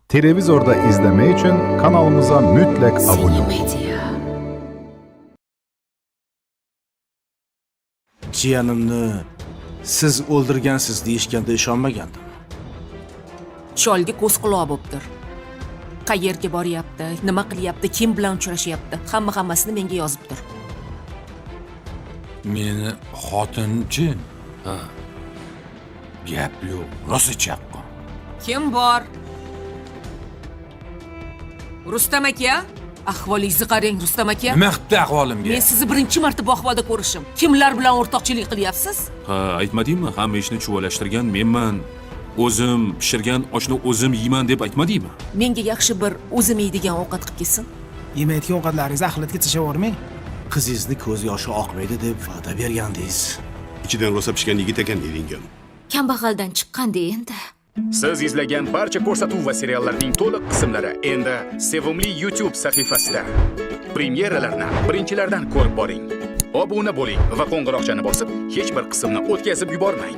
Televizorda izleme için kanalımıza mutlak abone olun. Jiyanimni siz o'ldirgansiz deyishganda ishonmagandim. Cholga ko'z quloq bo'libdir. Qayerga boryapti, nima qilyapti, kim bilan uchrashyapti, hammasini menga yozibdir. Meni xotinchi? Ha. Gap yo'q, rosa chaqqon. Kim bor? Rustam aka, ahvolingizni qarang, Rustam aka. Nima qilibdi ahvolimga? Men sizni birinchi marta bu ahvolda ko'rishim. Kimlar bilan o'rtoqchilik qilyapsiz? Ha, aytmadingmi? Hamma ishni chuvalashtirgan menman. O'zim pishirgan oshni o'zim yeyman deb aytmadingmi? Menga yaxshi bir o'zim yeydigan ovqat qilib kelsin. Yemayotgan ovqatlaringizni axlatga tashlavormang. Qizingizni ko'z yoshi oqmaydi deb va'da bergandingiz. İçinden rosa pişken yigit ekan edingan. Kambag'aldan chiqqanda endi. Siz izlagan barcha ko'rsatuv va seriallarning to'liq qismlari endi sevimli YouTube sahifasida. Premyeralarni birinchilardan ko'rib boring. Obuna bo'ling va qo'ng'iroqchani bosib, hech bir qismni o'tkazib yubormang.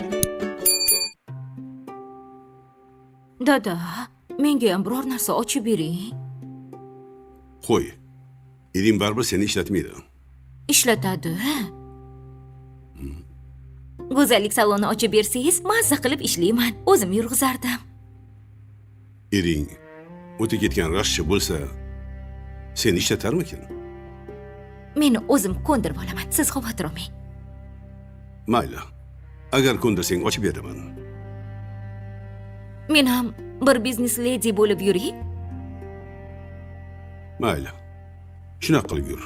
Dada, menga ham biror narsa ochib bering. Qo'y. Edin baribir seni ishlatmaydi. Ishlatadi. Go'zallik saloni ochib bersangiz, mazza qilib ishlayman. O'zim yurg'izardim. Ering o'tib ketgan rashchi bo'lsa, seni ishlatarmikin? Meni o'zim ko'ndirib olaman. Siz xavotir olmang. Mayli. Agar ko'ndirsang ochib beraman. Men ham bir biznes ledi bo'lib yuray. Mayli. Shunaqa qilib yur.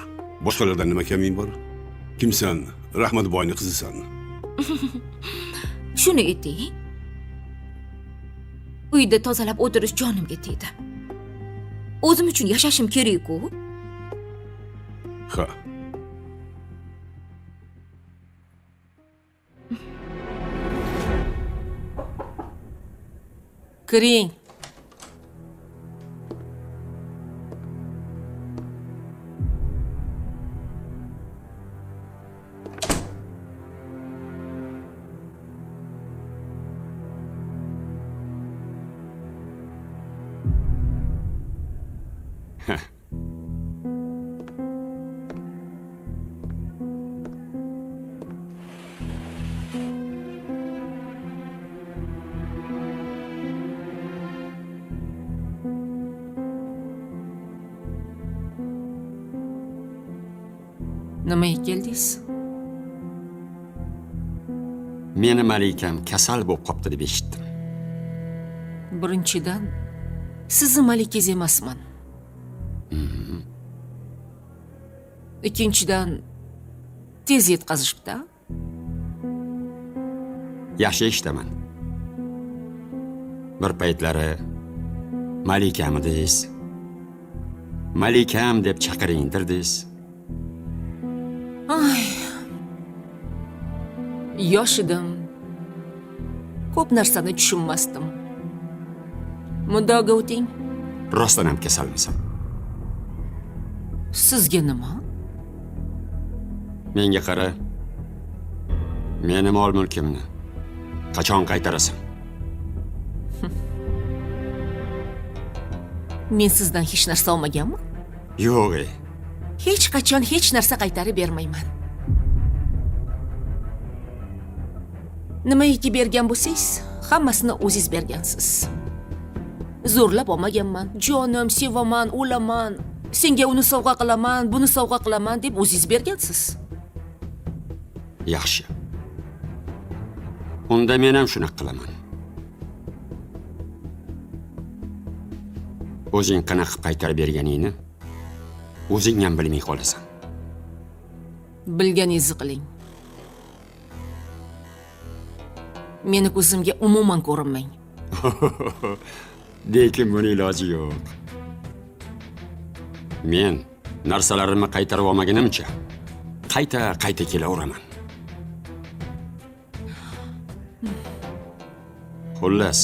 Boshqalardan nima kaming bor? Kimsan? Rahmat boyning qizisan. Shuni ayting. Uyda tozalab o'tirish jonimga tegdi. O'zim uchun yashashim kerak-ku. Ha. Kiring. Nimaga keldingiz? Meni malikam kasal bo'lib qopti deb eshitdim. Birinchidan, sizni malikangiz emasman. Ikkinchidan, tez yetkazishibdi. Yaxshi eshitaman. Bir paytlari malikamidingiz. Malikam deb chaqiringdirdiz. Ay. Yosh edim. Ko'p narsani tushunmasdim. Mundoga o'ting. Rostdan ham kasalmisan? Sizga nima? Menga qara. Meni mol-mulkimni qachon qaytarasan? Men sizdan hech narsa olmaganmi? Yo'q. Hech qachon hech narsa qaytarib bermayman. Nimaiki bergan bo'lsangiz, hammasini o'zingiz bergansiz. Zo'rlab olmaganman. Jonim, sevaman, o'laman. Senga uni sovg'a qilaman, buni sovg'a qilaman deb o'zingiz bergansiz. Yaxshi. Unda men ham shuni qilaman. O'zing qanaqa qaytarib berganingni o'zing ham bilmay qolasan. Bilganingizni qiling. Meni ko'zimga umuman ko'rinmang. Lekin buni iloji yo'q. Men narsalarimni qaytarib olmaganimcha qayta kelaveraman. Xullas,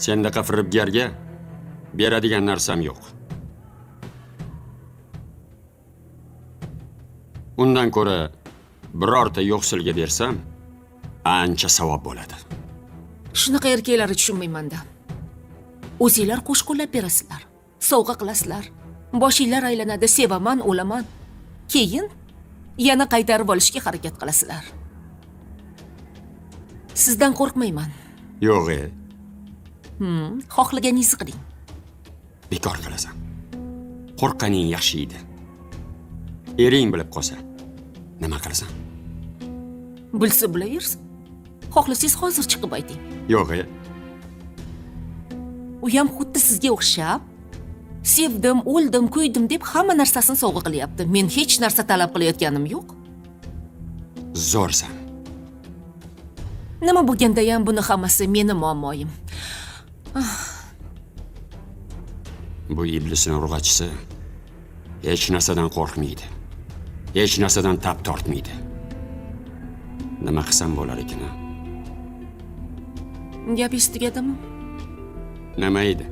sendaqa firibgarga beradigan narsam yo'q. Undan ko'ra birorta yo'qsilga bersam, ancha savob bo'ladi. Shunaqa erkaklarni tushunmayman-da. O'zinglar qo'shqo'llab berasizlar. Sovg'a qilasizlar. Boshinglar aylanadi, sevaman, o'laman. Keyin yana qaytarib olishga harakat qilasizlar. Sizdan qo'rqmayman. Yo'q, Xohlaganingizni qiling. bekor qilasan. Qo'rqqaning yaxshi edi. Ering bilib qolsa, nima qilasan? Bilsa bilaversin. Xohlasangiz hozir chiqib ayting. Yo'q, U ham xuddi sizga o'xshab sevdim, o'ldim, kuydim deb hamma narsasini sovg'a qilyapti. Men hech narsa talab qilayotganim yo'q. zo'rsan. Nima bo'lganda ham buni hammasi meni muammoyim. Bu iblisning urg'achisi hech narsadan qo'rqmaydi. Hech narsadan tap tortmaydi. Nima qilsam bo'lar ekan? Gapingiz tugadimi? Nima edi?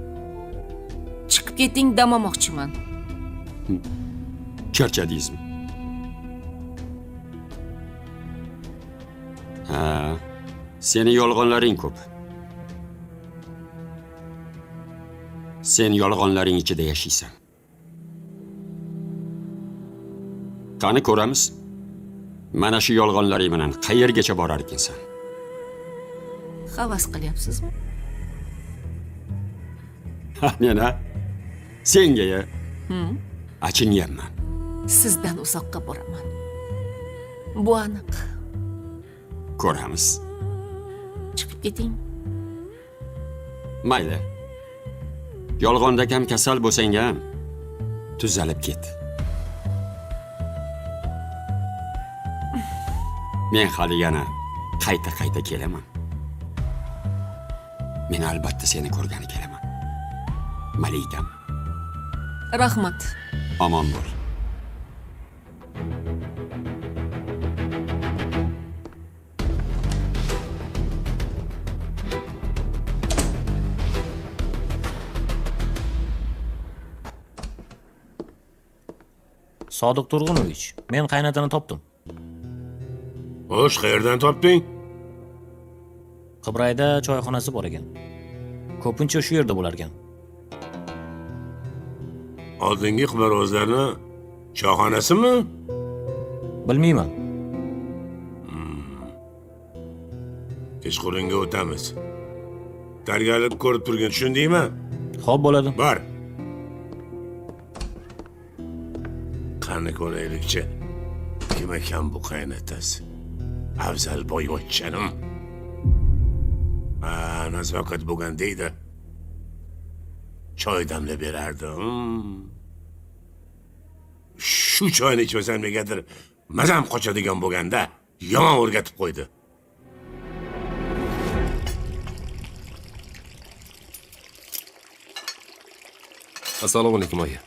Chiqib keting, dam olmoqchiman. Charchadingizmi? Ha, seni yolg'onlaring ko'p. Sen yolg'onlaring ichida yashaysan. Qani ko'ramiz? Mana shu yolg'onlaring bilan qayergacha borar ekansan? Havas qilyapsizmi? Mena senga achinyapman. Sizdan uzoqqa boraman. Bu aniq. Ko'ramiz. Chiqib keting. Mayli. Yolg'onda ham kasal bo'lsang ham tuzalib ket. Men hali yana qayta kelaman. Men albatta seni ko'rgani kelaman. Malikam, Rahmat. omon bo'l. Sodiq Turg'unovich, men qaynotani topdim. Xo'sh, qayerdan topding? Qibrayda choyxonasi bor ekan. Ko'pincha shu yerda bo'lar ekan. Oldingi qibarozlarni choyxonasimi? Bilmayman. Kechqurunga o'tamiz. Targalib ko'rib turgan, tushundingmi? Xo'p bo'ladi. Bor. Qani ko'raylikchi. Kim ekan bu qaynotasi? Afzalboyvachchanim. Nazokat bo'lgan deydi. Choy damlab berardi. Shu choyni ichmasam negadir mazam qochadigan bo'lganda yomon o'rgatib qo'ydi. Assalomu alaykum oyi.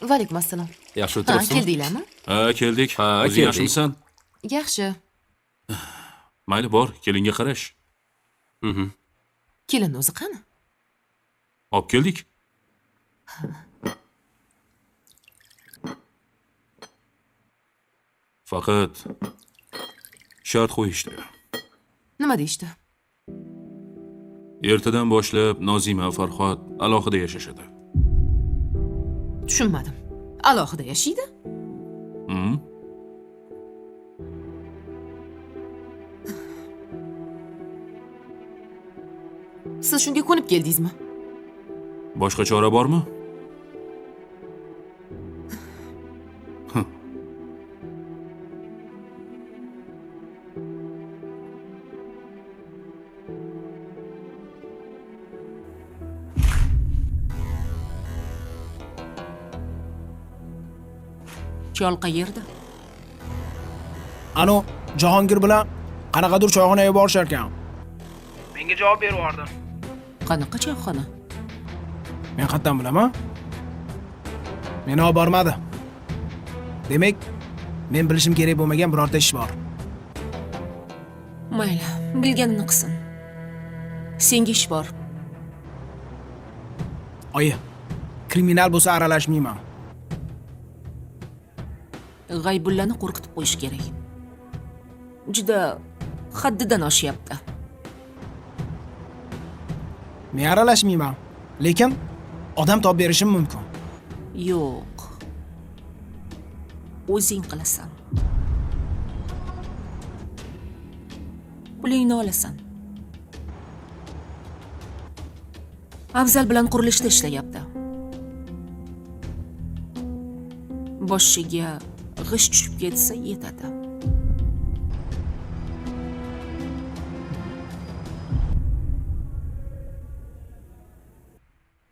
Va alaykum assalom. Yaxshi Ha, o'tiribsizmi? keldinglarmi? Ha, keldik. Ha, O'zing keldik. yaxshimisan? Yaxshi. Mayli bor, kelinga qarash. Kelin o'zi qani? Olib keldik. Faqat shart qo'yishdi. Nima deyishdi? Ertadan boshlab Nozima, Farhod alohida yashashadi. Tushunmadim. Alohida yashaydi? Siz shunga ko'nib keldingizmi? Boshqa chora bormi? Chol qayerda? Ano, Jahongir bilan qanaqadir choyxonaga borishar ekan. Menga javob berib yubordi. Qanaqa choyxona? Men qayerdan bilaman? Meni olib bormadi. Demak, men bilishim kerak bo'lmagan birorta ish bor. Mayli, bilganini qilsin. Senga ish bor. Oyi, kriminal bo'lsa aralashmayman. G'aybullani qo'rqitib qo'yish kerak. Juda haddidan oshyapti. Men aralashmayman. Lekin odam topib berishim mumkin. Yo'q. O'zing qilasan. Pulingni olasan. Afzal bilan qurilishda ishlayapti. Boshiga g'isht tushib ketsa yetadi.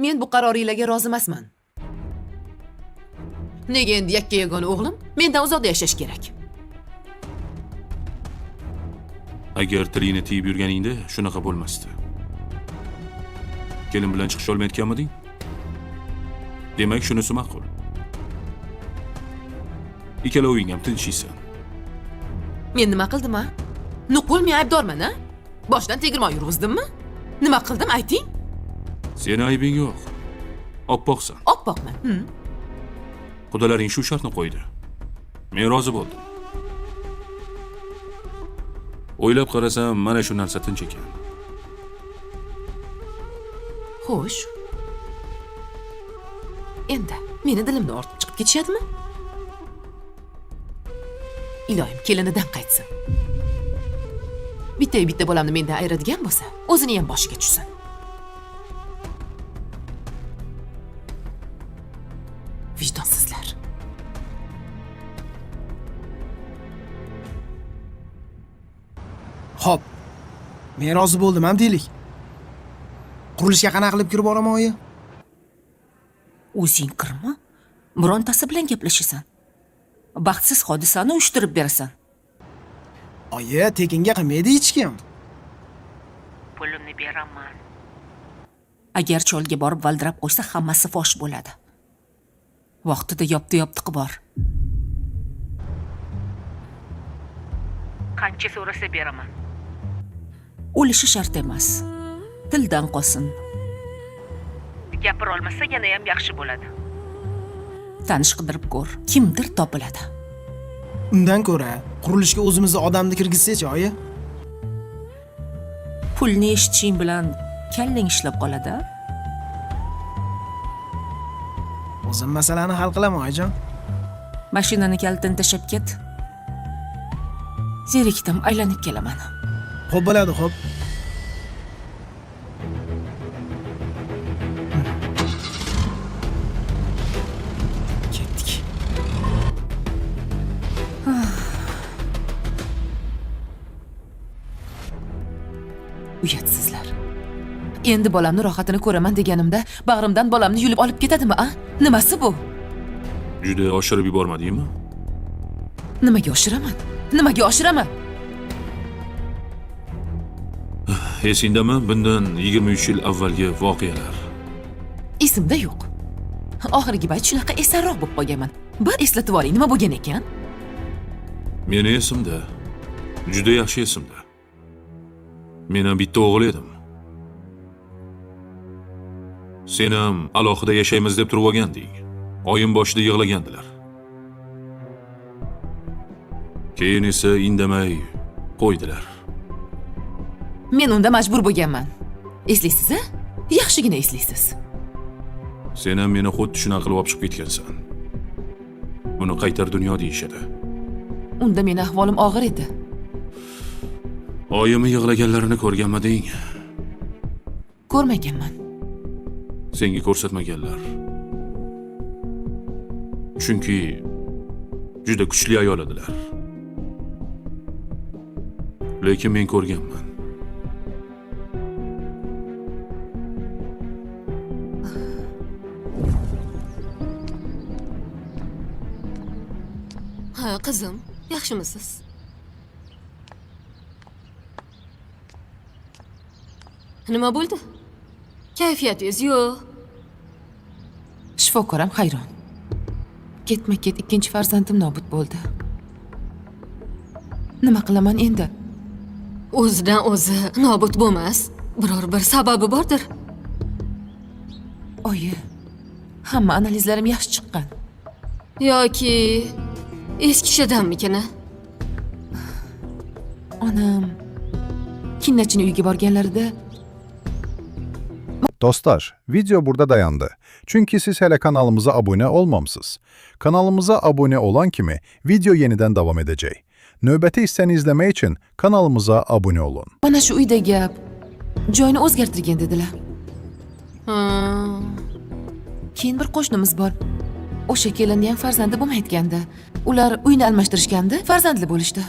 Men bu qaroringizga rozi emasman. Nega endi yakka yagona o'g'lim mendan uzoqda yashash kerak? Agar tilingni tiyib yurganingda shunaqa bo'lmasdi. Kelin bilan chiqish olmayotganmiding? Demak, shunisi ma'qul. Ikkaloving ham tinchiysan. Men nima qildim a? Nuqul men aybdorman a? Boshdan tegirmon yurg'izdimmi? Nima qildim ayting? Seni aybing yo'q. Oppoqsan. Oppoqman. Xudolaring shu shartni qo'ydi. Men rozi bo'ldim. O'ylab qarasam, mana shu narsa tinch ekan. Xo'sh. Endi meni dilimdan ortib chiqib ketishadimi? Iloyim kelinidan qaytsin. Bitta bolamni mendan ayiradigan bo'lsa, o'zini ham boshiga tushsin. Vijdonsizlar. Xo'p. Men rozi bo'ldim ham deylik. Qurilishga qanaqa qilib kirib boraman oyi? O'zing kirma. Birontasi bilan gaplashasan. Baxtsiz hodisani uyushtirib berasan. Oyi, tekinga qilmaydi hech kim. Pulimni beraman. Agar cholga borib valdirab qo'ysa, hammasi fosh bo'ladi. Vaqtida yopti bor. Qancha so'rasa beraman. O'lishi shart emas. Tildan qolsin. Gapira olmasa yana ham yaxshi bo'ladi. Tanish qidirib ko'r, kimdir topiladi. Undan ko'ra, qurilishga o'zimizni odamni kirgizsak-chi, oyi? Pulni eshitishing bilan kallang ishlab qoladi. O'zim masalani hal qilaman, oyijon. Mashinani kalitini tashab ket. Zerikdim, aylanib kelaman. Xo'p bo'ladi, xo'p. Ketdik. Uyatsizlar. Endi bolamni rohatini ko'raman deganimda, bag'rimdan bolamni yulib olib ketadimi, a? Nimasi bu? Juda oshirib yubormadingmi? Nimaga oshiraman? Nimaga oshiraman? Esingdami bundan 23 yil avvalgi voqealar? Esimda yo'q. Oxirgi payt shunaqa esarroq bo'lib qolganman. Bir eslatib oling, nima bo'lgan ekan? Meni esimda. Juda yaxshi esimda. Men ham bitta o'g'il edim. Sen ham alohida yashaymiz deb turib olganding. Oyim boshida yig'lagandilar. Keyin esa indamay qo'ydilar. Men unda majbur bo'lganman. Eslaysiz-a? Yaxshigina eslaysiz. Sen ham meni xuddi shunaqa qilib olib chiqib ketgansan. Buni qaytar dunyo deyishadi. Unda meni ahvolim og'ir edi. Oyimni yig'laganlarini ko'rganmiding? Ko'rmaganman. Senga ko'rsatmaganlar. Chunki juda kuchli ayol edilar. Lekin men ko'rganman. Ha, qizim, yaxshimisiz? Nima bo'ldi? Kayfiyatingiz yo'q. Shifokoram hayron. Ketma-ket ikkinchi farzandim nobud bo'ldi. Nima qilaman endi? O'zidan o'zi nobud bo'lmas. Biror bir sababi bordir. Oyi, hamma analizlarim yaxshi chiqqan. Yoki eskishidanmikin? Onam kinnachini uyga borganlarida Dostlar, video burada dayandı. Çünkü siz hele kanalımıza abone olmamısınız. Kanalımıza abone olan kimi video yeniden devam edecek. Növbəti hissəni izləmək için kanalımıza abone olun. Mana shu uyda gap. Joyni o'zgartirgan dedilar. Keyin bir qo'shnimiz bor. O'sha kelinni ham farzandi bo'lmayotgandi. Ular uyni almashtirishgandi, farzandli bo'lishdi.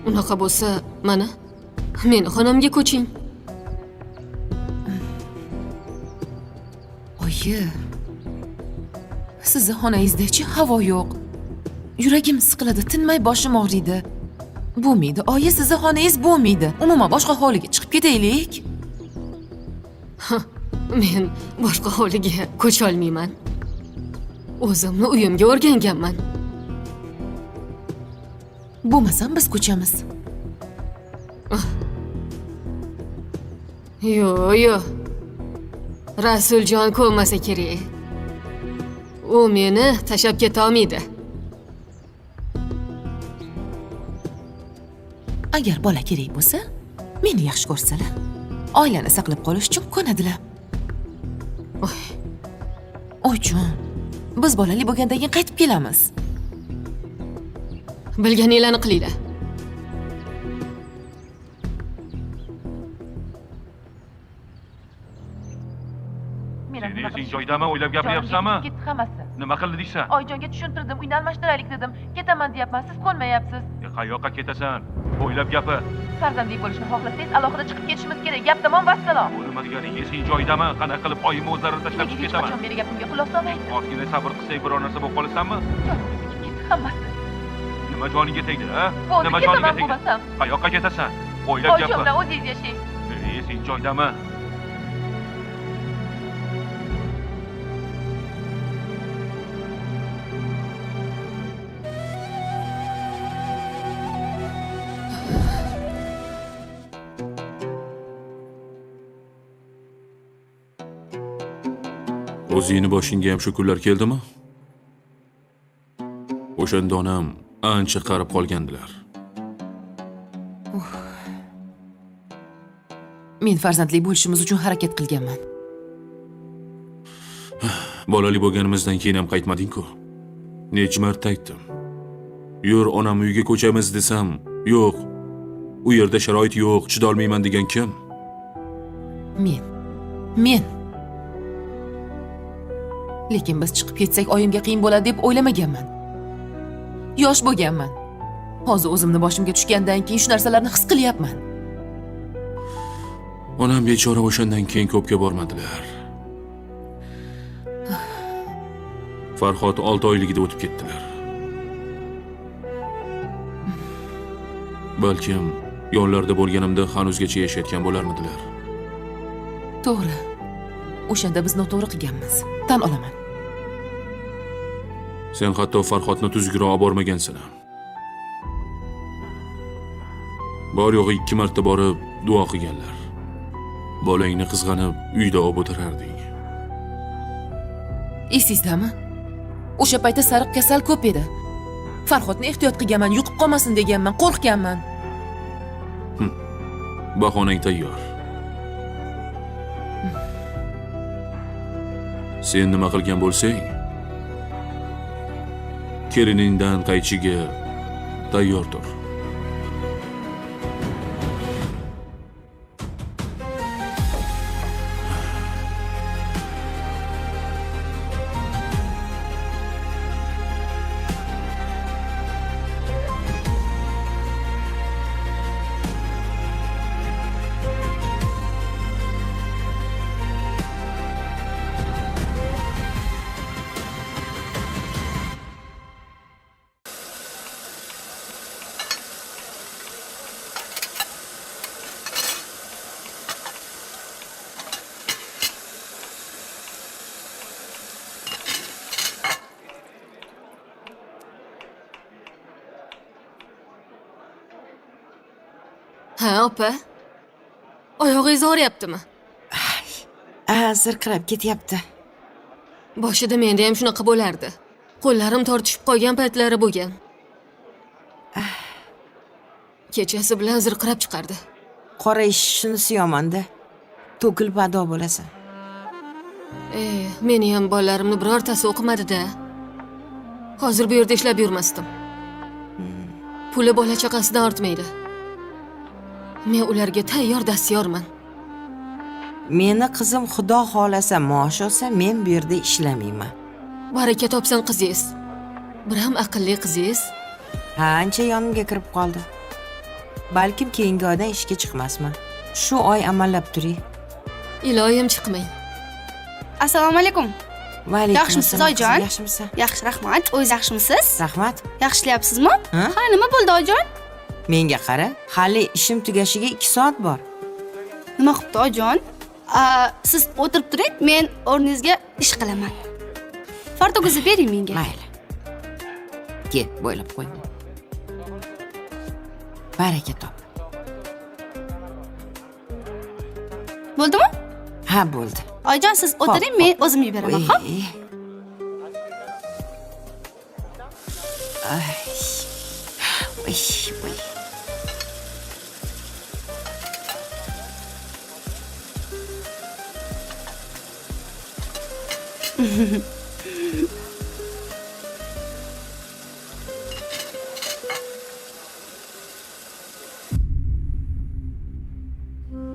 Unaqa bo'lsa, mana meni xonamga ko'ching. Oyi. Sizni xonangizda-chi havo yo'q. Yuragim siqiladi, tinmay boshim og'riydi. Bo'lmaydi, oyi, sizni xonangiz bo'lmaydi. Umuman boshqa hovliga chiqib ketaylik. Men boshqa hovliga ko'cha olmayman. O'zimni uyimga o'rganganman. Bo'lmasam biz ko'chamiz. Yo'q. Rasuljon ko'rmasa kerak. U meni tashlab keta olmaydi. Agar bola kerak bo'lsa, meni yaxshi ko'rsalar, oilani saqlab qolish uchun ko'nadilar. Oyjon, biz bolali bo'lgandan keyin qaytib kelamiz. Bilganinglarni qilinglar. Sen joydami, o'ylab gapiryapsanmi? Ketdi hammasi. Nima qildi deysan? Oyjonga tushuntirdim, uyni almashtiraylik dedim. Ketaman deyapman, siz ko'nmayapsiz. Qayoqqa ketasan? O'ylab gapi. Farzandli bo'lishni xohlasangiz, alohida chiqib ketishimiz kerak. Gap tamom, vassalom. Bu nima deganing? Sen joydami? Qanaqa qilib oyimni o'zlarini tashlab Nega chiqib hech ketaman? qachon meni gapimga quloq solmaysiz? Ozgina sabr qilsak biror narsa bo'lib qolasanmi? Ketdi hammasi. Nima joningga tegdi, ha? Bo'ldi, Nima joningga ketaman tegdi? bo'lmasam. Qayoqqa ketasan? O'ylab Oyjon gapi. bilan o'zingiz yashang. Sen joydami? O'zingni boshingga ham shu kunlar keldimi? O'shanda onam ancha qarib qolgandilar. Men farzandli bo'lishimiz uchun harakat qilganman. Bolali bo'lganimizdan keyin ham qaytmading-ku. Necha marta aytdim. Yur, onam uyga ko'chamiz desam, yo'q. U yerda sharoit yo'q, chidolmayman degan kim? Men. Lekin biz chiqib ketsak oyimga qiyin bo'ladi deb o'ylamaganman. Yosh bo'lganman. Hozir o'zimni boshimga tushgandan keyin shu narsalarni his qilyapman. Onam bechora o'shandan keyin ko'pga bormadilar. Farhod 6 oyligida o'tib ketdilar. Balkim yonlarida bo'lganimda hanuzgacha yashayotgan bo'larmidilar. To'g'ri. O'shanda biz noto'g'ri qilganmiz. Tan olaman. Sen hatto Farhodni tuzukroq olib bormagansan. Bor yo'g'i 2 marta borib duo qilganlar. Bolangni qizg'anib uyda olib o'tirarding. Esizdami? O'sha paytda sariq kasal ko'p edi. Farhodni ehtiyot qilganman, yuqib qolmasin deganman, qo'rqganman. Bahonang tayyor. Sen nima qilgan bo'lsang, keliningdan qaytishiga tayyor tur. Ha, opa. Oyog'ingiz og'riyaptimi? Zirqirab ketyapti. Boshida menda ham shunaqa bo'lardi. Qo'llarim tortishib qolgan paytlari bo'lgan. Kechasi bilan zirqirab chiqardi. Qora ish shunisi yomon-da. to'kilib ado bo'lasan. Meni ham bolalarimni birortasi o'qimadi-da. Hozir bu yerda ishlab yurmasdim. Puli bola chaqasidan ortmaydi. Men ularga tayyor dastyorman. Meni qizim xudo xolasa maosh olsa, men bu yerda ishlamayman. Baraka topsan qizingiz. Bir ham aqlli qizingiz. Ha, ancha yonimga kirib qoldi. Balkim keyingi oydan ishga chiqmasman. Shu oy amallab turing. Iloyim chiqmang. Assalomu alaykum. Va alaykum Yaxshimisiz, assalom. oyijon? Yaxshimisiz? Yaxshi, rahmat. O'zingiz yaxshimisiz? Rahmat. Yaxshi ishlayapsizmi? Ha? Ha, nima bo'ldi, oyijon? Menga qara, hali ishim tugashiga 2 soat bor. Nima qilibdi, oyijon? Siz o'tirib turing, men o'rningizga ish qilaman. Fartogingizni bering menga. Mayli. Kel, bo'ylab qo'y. Baraka top. Bo'ldimi? Ha, bo'ldi. Oyijon, siz o'tiring, men o'zim yuberaman, xo'p? Ay. Voy.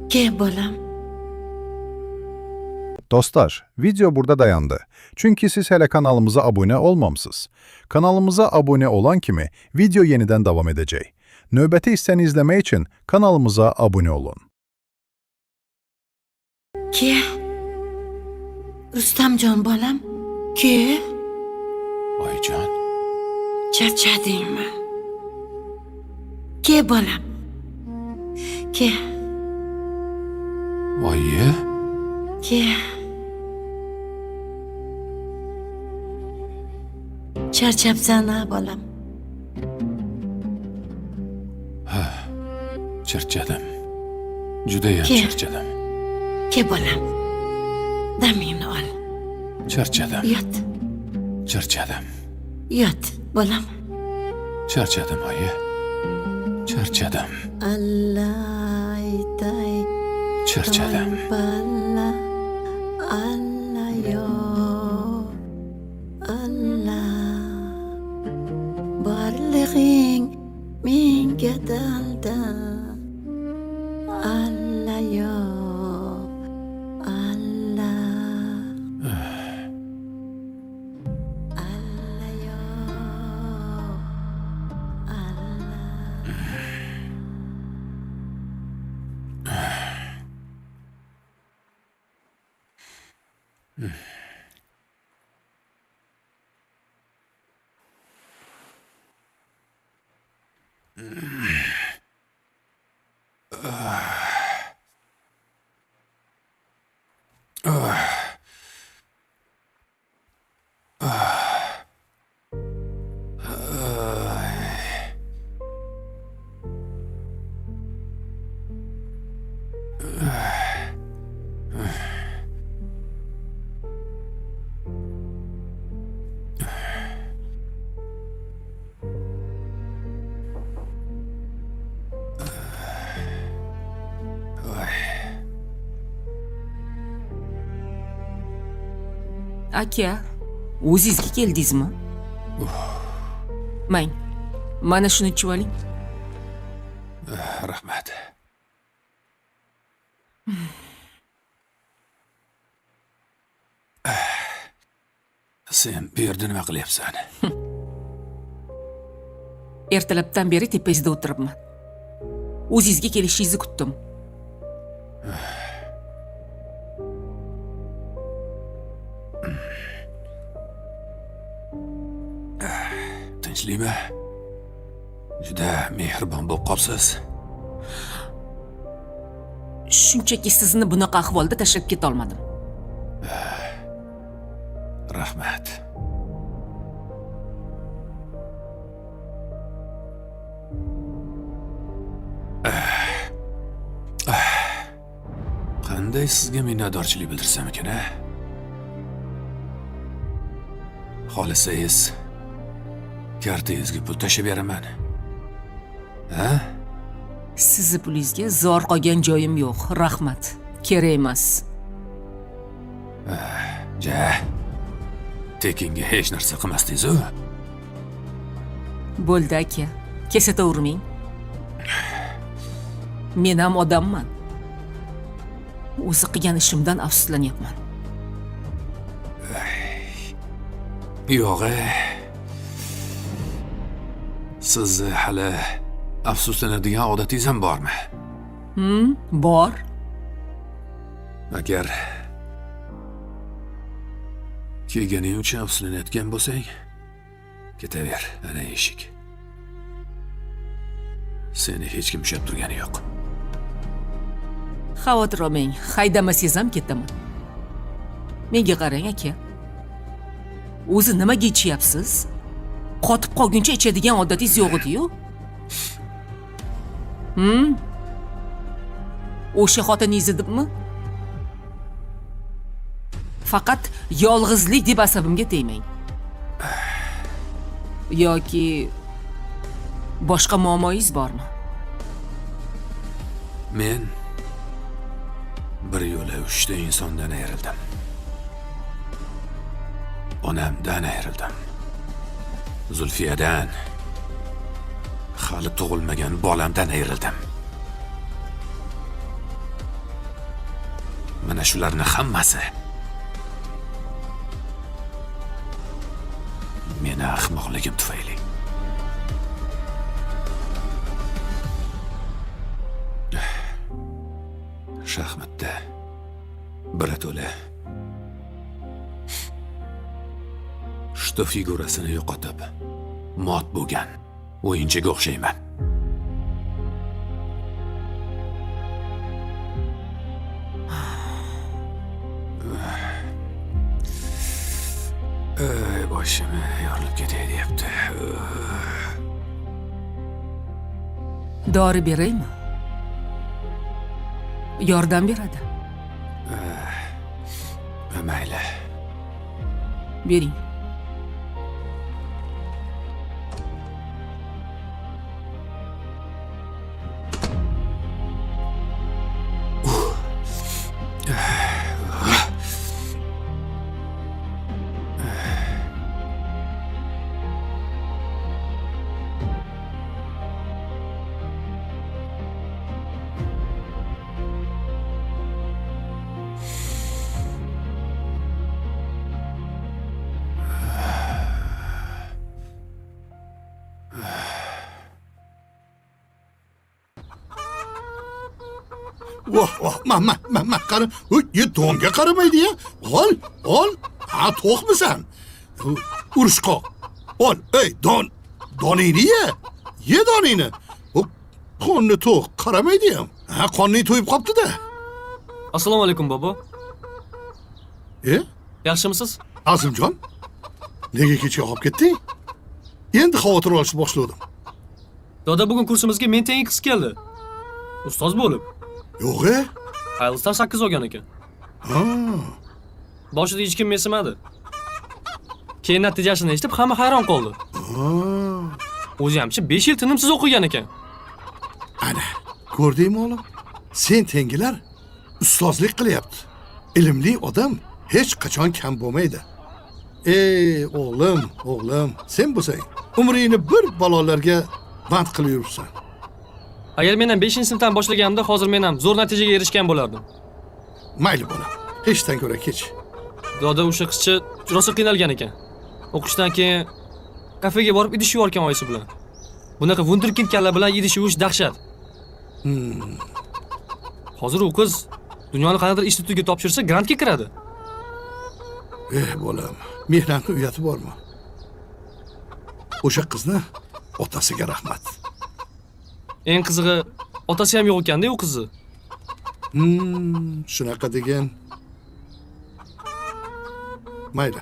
Ke bolam. Dostlar, video burada dayandı. Çünkü siz hele kanalımıza abone olmamısınız. Kanalımıza abone olan kimi video yeniden devam edecek. Növbəti hissəni izləmək için kanalımıza abone olun. Ke. Rustamjon bolam. Ke. Oyijon, Charchadingmi? Ke bolam. Ke. oyi, Ke. Charchabsan ha bolam. charchadim. Judayam Ke. charchadim. Ke bolam. Damingni ol. Charchadim. Yot. Charchadim. Yot bolam. Charchadim, oyi. Charchadim. Allah aytay. Charchadim. Balla. Allah yo. Allah. Barlig'ing menga dalda. Allah yo. Allah. Allah yo. Allah. Aka, o'zingizga keldingizmi? Mang, mana shuni ichib oling. Rahmat. Sen bu yerda nima qilyapsan? Ertalabdan beri tepangizda o'tiribman. O'zingizga kelishingizni kutdim. Tinchlikmi? Juda mehribon bo'lib qolsiz. Shunchaki sizni bunaqa ahvolda tashlab keta olmadim. Rahmat. Qanday sizga minnatdorchilik bildirsam ekan-a? Xohlasangiz kartangizga pul tashib beraman. Ha? Sizni pulingizga zor qolgan joyim yo'q. Rahmat. kerak emas. Ja. Tekinga hech narsa qilmasdingiz-ku. Bo'ldi aka, kesatavermang. Men ham odamman. O'zi qilgan ishimdan afsuslanyapman. Yo'q. Siz hali afsuslanadigan odatingiz ham bormi? Bor. Agar kelganing uchun afsuslanayotgan bo'lsang, ketaver, ana eshik. Seni hech kim ushlab turgani yo'q. Xavotir olmang, haydamasangiz ham ketaman. Menga qarang aka. O'zi nimaga ichyapsiz? Qotib qolguncha ichadigan odatingiz yo'q edi-yu. O'sha xotiningiz edimi? Faqat yolg'izlik deb asabimga tegmang. Yoki boshqa muammoyingiz bormi? Men bir yo'la 3 ta insondan ayrildim. Onamdan ayrildim. Zulfiyadan, hali tug'ilmagan bolamdan ayrildim. Mana shularning hammasi meni ahmoqligim tufayli. Shaxmatda birato'la shto figurasini yo'qotib, mot bo'lgan o'yinchiga o'xshayman. Boshim yorilib ketay deyapti. Dori beraymi? Yordam beradi. Mayli. Bering. Voh, ma, qara. Donga qaramaydi ya. Ol. Ha, to'qmisan? Urushqoq. Ol, ey, doningni ye doningni. Qonni to'q, qaramaydi ham. Ha, qonning to'yib qopti-da. Assalomu alaykum, bobo. Yaxshimisiz? Azimjon, nega kecha qolib ketding? Endi xavotir olishni boshladim. Doda, bugun kursimizga men tengi qiz keldi. Ustoz bo'lib. Yo'q-e? Ayilsdan 8 olgan ekan. Boshida hech kim mesimadi. Keyin natijasini eshitib hamma hayron qoldi. O'zi hamchi 5 yil tinimsiz o'qigan ekan. Ana, ko'rdingmi o'g'lim? Sen tengilar ustozlik qilyapti. Ilmli odam hech qachon kam bo'lmaydi. Ey o'g'lim, sen bo'lsang, umringni bir balolarga band qilib yuribsan. Agar men ham 5-sinfdan boshlaganimda, hozir men ham zo'r natijaga erishgan bo'lardim. Mayli bolam, hechdan ko'ra kech. Doda o'sha qizcha rosa qiynalgan ekan. O'qishdan keyin kafega borib idish yuvorgan oyisi bilan. Bunaqa wunderkind kalla bilan idish yuvish dahshat. Hozir u qiz dunyoni qanaqadir institutga topshirsa, grantga kiradi. Bolam, mehnatni uyati bormi? O'sha qizni otasiga rahmat. Eng qizig'i, otasi ham yo'q ekan-da u qizni. Shunaqa degan. Mayli.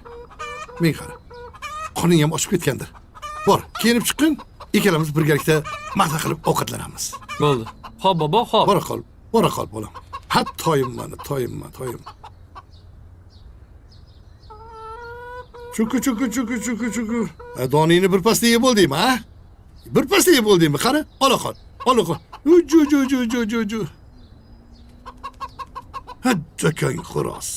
Men qara. Qoning ham ochib ketgandir. Bor, kiyinib chiqing. Ikkalamiz birgalikda maza qilib ovqatlanamiz. Bo'ldi. Xo'p, bobo, xo'p. Bora qol, bolam. Toyimman. Chuku. Doningni bir pasda yeb bo'ldingmi, ha? Bir pasda yeb bo'ldingmi? Qara, ola qol. Ju. Haddakang xo'roz.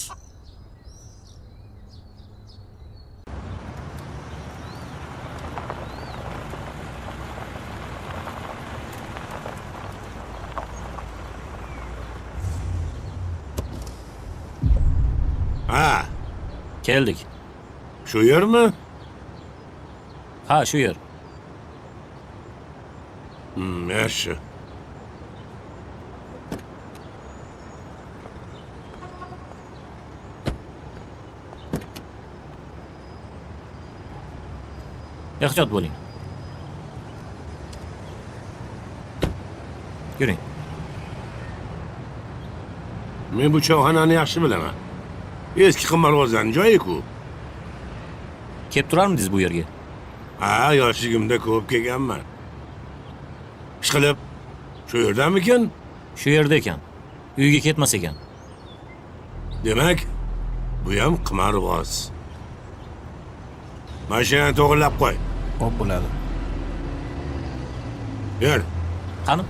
Ha, Keldik. shu yermi? Ha, shu yer. Yaxshi. Ehtiyot bo'ling. Yuring. Men bu choyxonani yaxshi bilaman. Eski qimorvozlarning joyi-ku. Kelib turarmidingiz bu yerga? Ha, yoshligimda ko'p kelganman. Ishqilib, shu yerdamikin? Shu yerda ekan. Uyga ketmas ekan. Demak, bu ham qimorvoz. Mashinani to'g'irlab qo'y. Xo'p bo'ladi. Ber. Qani?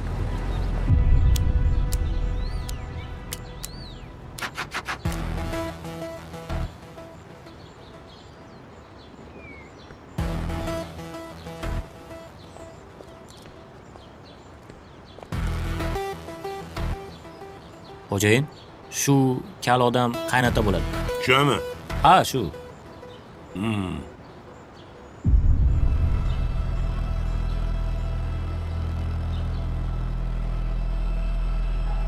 Xo'jayin, shu kal odam qaynota bo'ladi. Shumi? Ha, shu.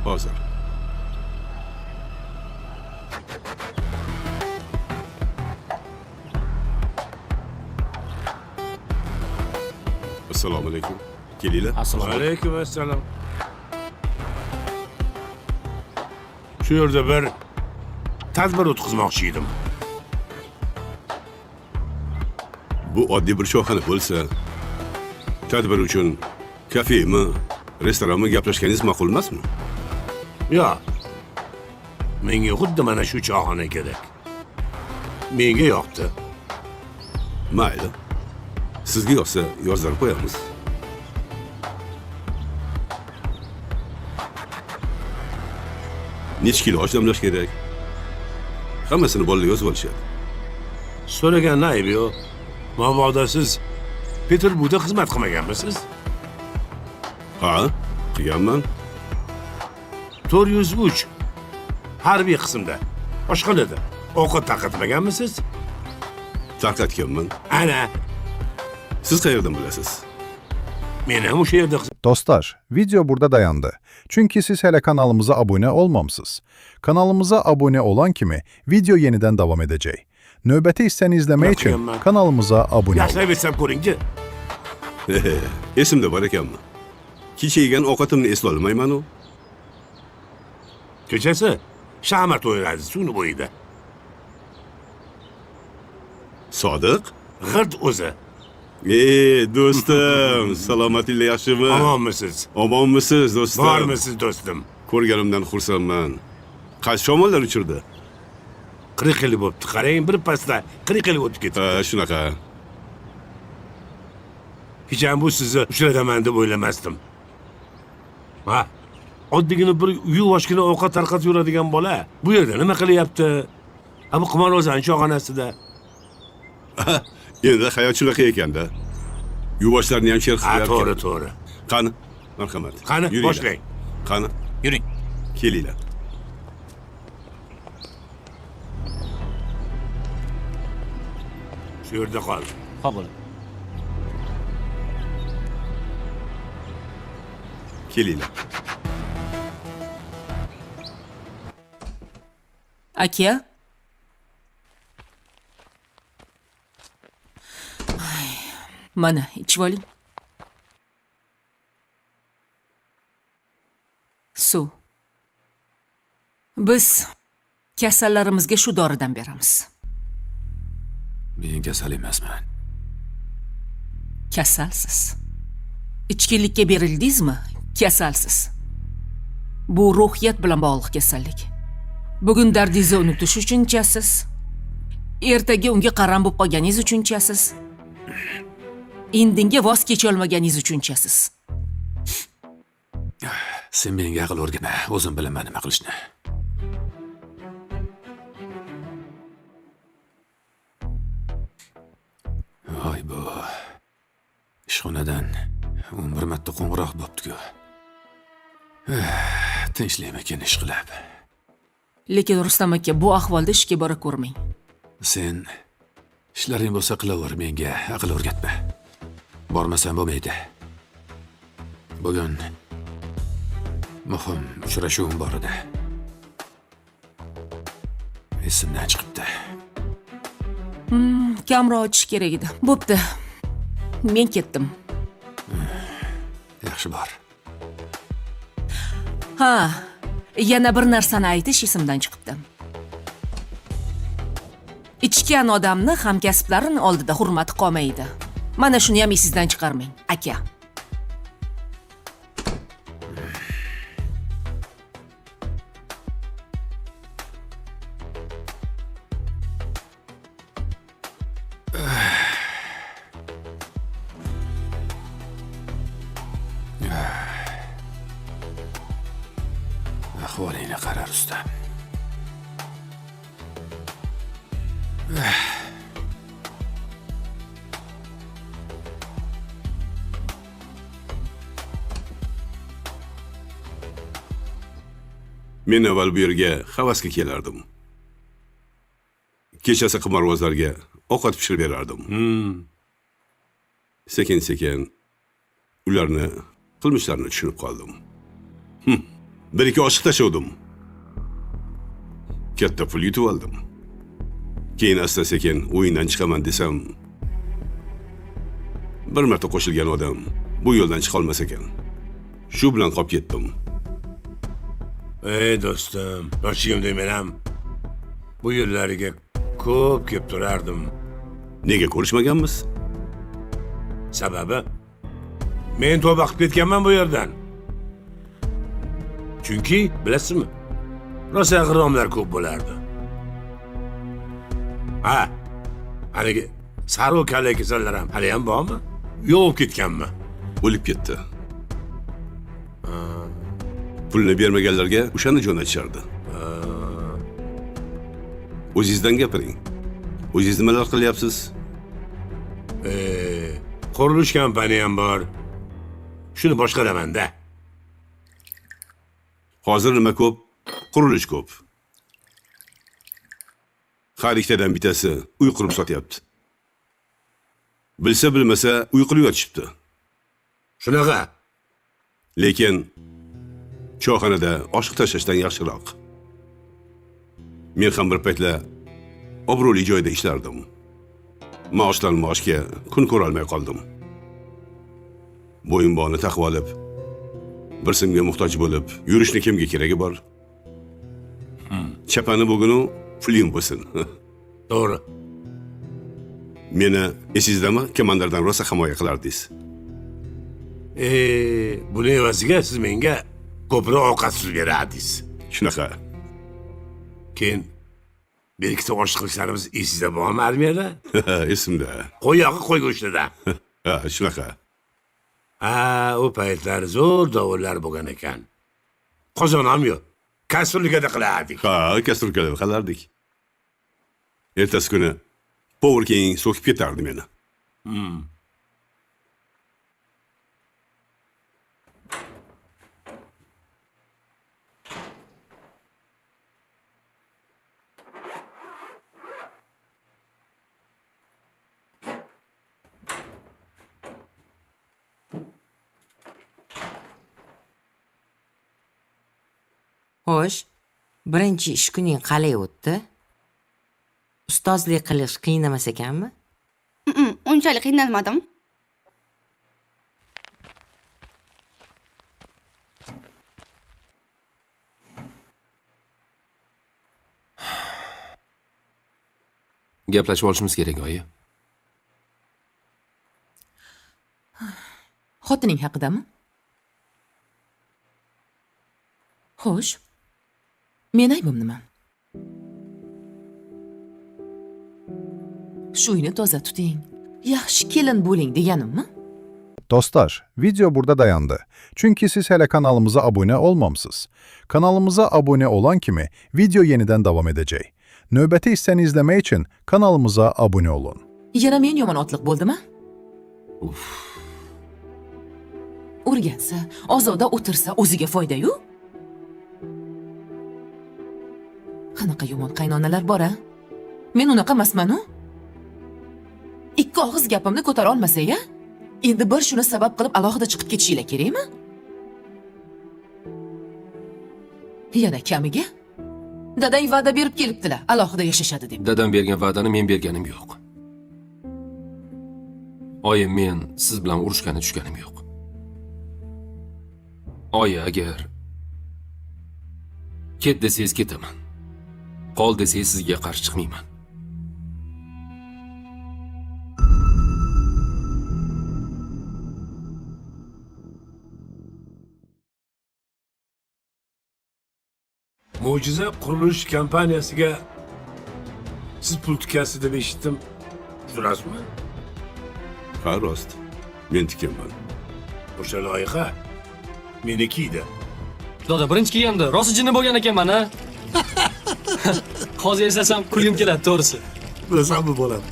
Hozir. Assalomu alaykum. Kelinglar. Assalomu alaykum. Alaykum assalom. Shu yerda bir tadbir o'tkazmoqchi edim. Bu oddiy bir choyxona bo'lsa, tadbir uchun kafemi, restoranmi gaplashganingiz ma'qul emasmi? Yo'q. Menga xuddi mana shu choyxona kerak. Menga yoqdi. Mayli. Sizga yoqsa yozdirib qo'yamiz. Necha kilo osh damlash kerak? Hammasini bolalar yozib olishadi. So'ragan aybi yo'q. Mabodo siz Peterburgda xizmat qilmaganmisiz? Ha, qilganman. 403 harbiy qismda oshxonada ovqat tarqatmaganmisiz? Tarqatganman. Ana, Siz qayerdan bilasiz? men ham o'sha yerda Dostlar, video burada dayandı. Çünkü siz hele kanalımıza abone olmamışsınız. Kanalımıza abone olan kimi video yeniden devam edecek. Növbəti hissəni izləmək üçün Yaxşıyam. kanalımıza abone olun. yaxshilab etsam ko'ringchi. Esimda bor ekanmi? Kecha yegan ovqatimni esla olmayman u. Kechasi shamat o'ynadi suvni bo'yida. Sodiq? G'irt o'zi. Do'stim, salomatinglar yaxshimi? Omonmisiz? Omonmisiz, do'stim? Bormisiz do'stim? Ko'rganimdan xursandman. Qaysi shamollar uchirdi? Qiriqili bo'pti. Qarang, bir pasda qiriqili o'tib ketdi. Ha, shunaqa. Hech ham bu sizni uchrataman deb o'ylamasdim. Ha, oddiygina bir yuvoshgina ovqat tarqatib yuradigan bola bu yerda nima qilyapti? Ha, bu qimorvozning choyxonasida. Endi hayotchilik ekanda. Yuvoshlarni ham sher Ha, qilyapti. to'g'ri, to'g'ri. Qani, marhamat. Qani, Yuringlar. boshlang. Qani, Yuring. kelinglar. Shu yerda qol. Xo'p bo'ladi. Kelinglar. Aka? Ay, mana, ichib oling. Suv. Biz kasallarimizga shu doridan beramiz. Men kasal emasman. Kasalsiz. Ichkilikka berildingizmi? Kasalsiz. Bu ruhiyat bilan bog'liq kasallik. Bugun dardingizni unutish uchun ichasiz. Ertaga unga qaram bo'lib qolganingiz uchun ichasiz. Indinga voz kecha olmaganingiz uchun ichasiz. Sen menga aql o'rgana, o'zim bilaman nima qilishni. Voy bu. Ishxonadan 11 marta qo'ng'iroq bo'pti-ku. Tinchlikmikin ish qilib. Lekin Rustam aka, bu ahvolda ishga bora ko'rmang. Sen ishlaring bo'lsa qilaver, menga aql o'rgatma. Bormasam bo'lmaydi. Bugun muhim uchrashuvim bor edi. Esimdan chiqibdi. Kamroq ochish kerak edi. Bo'pti. Men ketdim. Yaxshi bor. Ha, yana bir narsani aytish esimdan chiqibdi. Ichgan odamni hamkasblarining oldida hurmati qolmaydi. Mana shuni ham esingizdan chiqarmang, aka. Ahvolingni qara, Rustam. Men avval bu yerga havasga kelardim. Kechasi qimorbozlarga ovqat pishirib berardim. Sekin-sekin ularni qilmishlarini tushunib qoldim. Bir ikki oshiq tashlavdim. Katta pul yutib oldim. Keyin asta-sekin o'yindan chiqaman desam, bir marta qo'shilgan odam bu yo'ldan chiqa olmas ekan. Shu bilan qolib ketdim. Ey do'stim, yoshligimda men ham bu yo'llariga ko'p kelib turardim. Nega ko'rishmaganmiz? Sababi men tavba qilib ketganman bu yerdan. Chunki, bilasizmi? Rosa g'irromlar ko'p bo'lardi. Ha, haligi sariq kalla kasallar ham hali ham bormi? Yo'q ketganmi? O'lib ketdi. Pulni bermaganlarga o'shani jo'natishardi. O'zingizdan gapiring. O'zingiz nimalar qilyapsiz? Qurilish kompaniyam bor. Shuni boshqaraman-da. Hozir nima ko'p? Qurilish ko'p. Har ikkitadan bittasi uy qurib sotyapti. Bilsa bilmasa uy qilib yotishibdi. Shunaqa. Lekin choyxonada oshiq tashlashdan yaxshiroq. Men ham bir paytlar obro'li joyda ishlardim. Maoshdan maoshga kun ko'ra olmay qoldim. Bo'yinbog'ni taqib olib, bir simga muhtoj bo'lib, yurishni kimga keragi bor? Chapani bugunu puling bo'lsin. To'g'ri. Meni esizdami, komandardan rosa himoya qilardingiz. Buni evaziga siz menga ko'proq ovqat suzib berardingiz. Shunaqa. Keyin bir ikkita oshqilishlarimiz esingizda bormi armiyada? Esimda. Qo'y yog'i qo'y go'shtida. Ha, shunaqa. U paytlar zo'r dovullar bo'lgan ekan. Qozon ham yo'q. Kastrulkada qilardik. Ha, kastrulkada qilardik. Ertasi kuni Power King so'kib ketardi meni. Xo'sh, birinchi ish kuning qalay o'tdi? Ustozlik qilish qiyin emas ekanmi? Unchalik qiynalmadim. Gaplashib olishimiz kerak, oyi. Xotining haqidami? Xo'sh. Men aybim nima? Shu uyni toza tuting. Yaxshi kelin bo'ling deganimmi? Dostlar, video burada dayandı. Çünkü siz hele kanalımıza abone olmamsınız. Kanalımıza abone olan kimi video yeniden devam edecek. Növbəti hissəni izləmək üçün kanalımıza abone olun. Yana men yomon otliq bo'ldimi? O'rgansa, ozoda o'tirsa o'ziga foyda-yu. Qanaqa yomon qaynonalar bor-a? Men unaqa emasman-ku. Ikki og'iz gapimni ko'tara olmasa-ya, endi bir shuni sabab qilib alohida chiqib ketishinglar kerakmi? Yana kamiga dadang va'da berib kelibdilar, alohida yashashadi deb. Dadam bergan va'dani men berganim yo'q. Oyim men siz bilan urushgani tushganim yo'q. Oyi, agar ket desangiz ketaman. Qol desangiz sizga qarshi chiqmayman. Mo'jiza qurilish kompaniyasiga siz pul tikasiz deb eshitdim. Shurasizmi? Ha, rost. Men tikanman. O'sha loyiha meniki edi. Doda, birinchi kelganda rosa jinni bo'lgan ekanman, ha? Hozir eslasam kulgim keladi, to'g'risi. Bilasanmi bolam?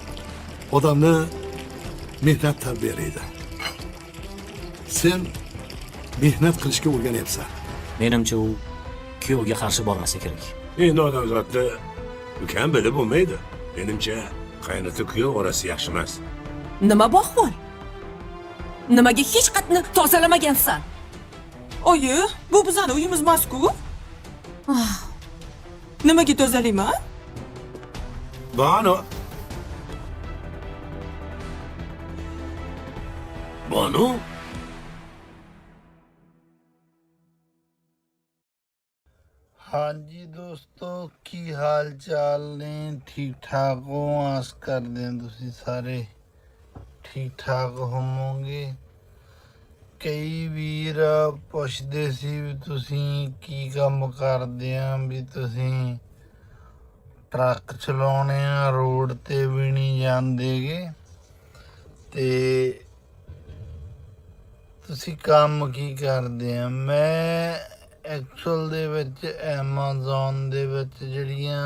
Odamni mehnat tarbiyalaydi. Sen mehnat qilishga o'rganyapsan. Menimcha u kuyovga qarshi bormasa kerak. Endi odamzodda ukam bilib bo'lmaydi. Menimcha qaynota kuyov orasi yaxshi emas. Nima bu ahvol? Nimaga hech qatni tozalamagansan? Oyi, bu bizani uyimiz emas-ku. Nimaga tozalayman? Banu. Banu? हाँ जी दोस्तों की हाल चाल ने ठीक ठाक हो आस कर दें तुसी सारे ठीक ठाक होवोगे कई वीर पुछदे सी भी तुसी की काम करदे आ भी तुसी ट्रक चलाने रोड ते भी नहीं जांदेगे ते तुसी काम की करदे आ मैं एक्चुअल ਦੇ ਵਿੱਚ Amazon ਦੇ ਵਿੱਚ ਜਿਹੜੀਆਂ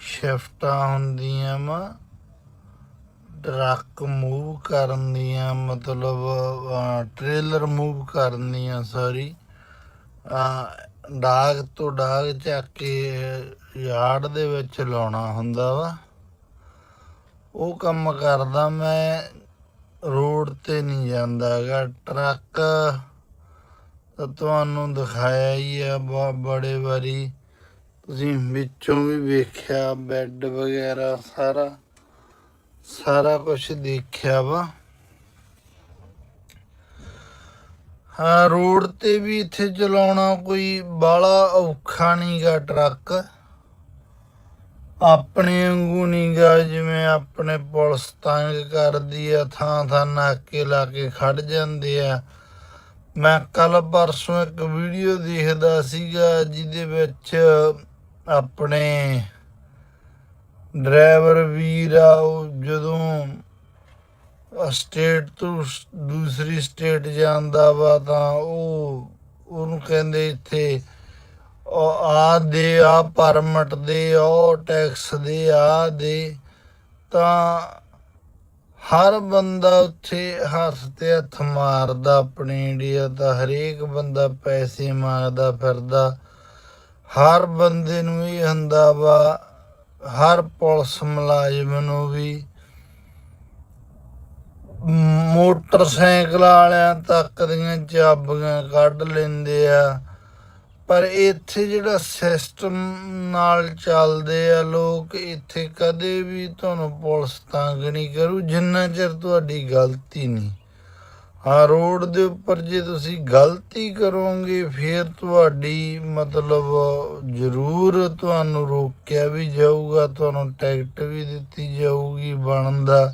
ਸ਼ਿਫਟਾਂ ਹੁੰਦੀਆਂ ਵਾ ਟਰੱਕ ਮੂਵ ਕਰਨ ਦੀਆਂ ਮਤਲਬ ਟ੍ਰੇਲਰ ਮੂਵ ਕਰਨ ਦੀਆਂ ਸੌਰੀ ਡਾਗ ਤੋਂ ਡਾਗ ਚੱਕ ਕੇ ਯਾਰਡ ਦੇ ਵਿੱਚ ਲਾਉਣਾ ਹੁੰਦਾ ਵਾ ਉਹ ਕੰਮ ਕਰਦਾ ਮੈਂ ਰੋਡ ਤੇ ਨਹੀਂ ਜਾਂਦਾਗਾ ਟਰੱਕ ਤਾਂ ਤੁਹਾਨੂੰ ਦਿਖਾਇਆ ਹੀ ਆ ਬੜੇ ਵਾਰੀ ਤੁਸੀਂ ਵਿੱਚੋਂ ਵੀ ਵੇਖਿਆ ਬੈੱਡ ਵਗੈਰਾ ਸਾਰਾ ਕੁਝ ਦੇਖਿਆ ਵਾ ਹਾਂ ਰੋਡ ਤੇ ਵੀ ਇੱਥੇ ਚਲਾਉਣਾ ਕੋਈ ਬਾਲਾ ਔਖਾ ਨਹੀਂਗਾ ਟਰੱਕ ਆਪਣੇ ਵਾਂਗੂ ਨਹੀਂਗਾ ਜਿਵੇਂ ਆਪਣੇ ਪੁਲਿਸ ਤੰਗ ਕਰਦੀ ਆ ਥਾਂ ਨਾਕੇ ਲਾ ਕੇ ਖੜ ਜਾਂਦੇ ਆ ਮੈਂ ਕੱਲ ਪਰਸੋਂ ਇੱਕ ਵੀਡੀਓ ਦੇਖਦਾ ਸੀਗਾ ਜਿਹਦੇ ਵਿੱਚ ਆਪਣੇ ਡਰਾਈਵਰ ਵੀਰ ਆ ਉਹ ਜਦੋਂ ਸਟੇਟ ਤੋਂ ਦੂਸਰੀ ਸਟੇਟ ਜਾਂਦਾ ਵਾ ਤਾਂ ਉਹਨੂੰ ਕਹਿੰਦੇ ਇੱਥੇ ਆ ਪਰਮਿਟ ਦੇ ਉਹ ਟੈਕਸ ਦੇ ਆ ਦੇ ਤਾਂ ਹਰ ਬੰਦਾ ਉੱਥੇ ਹੱਥ ਤੇ ਹੱਥ ਮਾਰਦਾ ਆਪਣੇ ਇੰਡੀਆ ਦਾ ਹਰੇਕ ਬੰਦਾ ਪੈਸੇ ਮੰਗਦਾ ਫਿਰਦਾ ਹਰ ਬੰਦੇ ਨੂੰ ਇਹ ਹੁੰਦਾ ਵਾ ਹਰ ਪੁਲਿਸ ਮੁਲਾਜ਼ਮ ਨੂੰ ਵੀ ਮੋਟਰਸਾਈਕਲ ਵਾਲਿਆਂ ਤੱਕ ਦੀਆਂ ਚਾਬੀਆਂ ਕੱਢ ਲੈਂਦੇ ਆ ਪਰ ਇੱਥੇ ਜਿਹੜਾ ਸਿਸਟਮ ਨਾਲ ਚੱਲਦੇ ਆ ਲੋਕ ਇੱਥੇ ਕਦੇ ਵੀ ਤੁਹਾਨੂੰ ਪੁਲਿਸ ਤੰਗ ਨਹੀਂ ਕਰੂ ਜਿੰਨਾ ਚਿਰ ਤੁਹਾਡੀ ਗਲਤੀ ਨਹੀਂ ਹਾਂ ਰੋਡ ਦੇ ਉੱਪਰ ਜੇ ਤੁਸੀਂ ਗਲਤੀ ਕਰੋਗੇ ਫਿਰ ਤੁਹਾਡੀ ਮਤਲਬ ਜ਼ਰੂਰ ਤੁਹਾਨੂੰ ਰੋਕਿਆ ਵੀ ਜਾਊਗਾ ਤੁਹਾਨੂੰ ਟਿਕਟ ਵੀ ਦਿੱਤੀ ਜਾਊਗੀ ਬਣਦਾ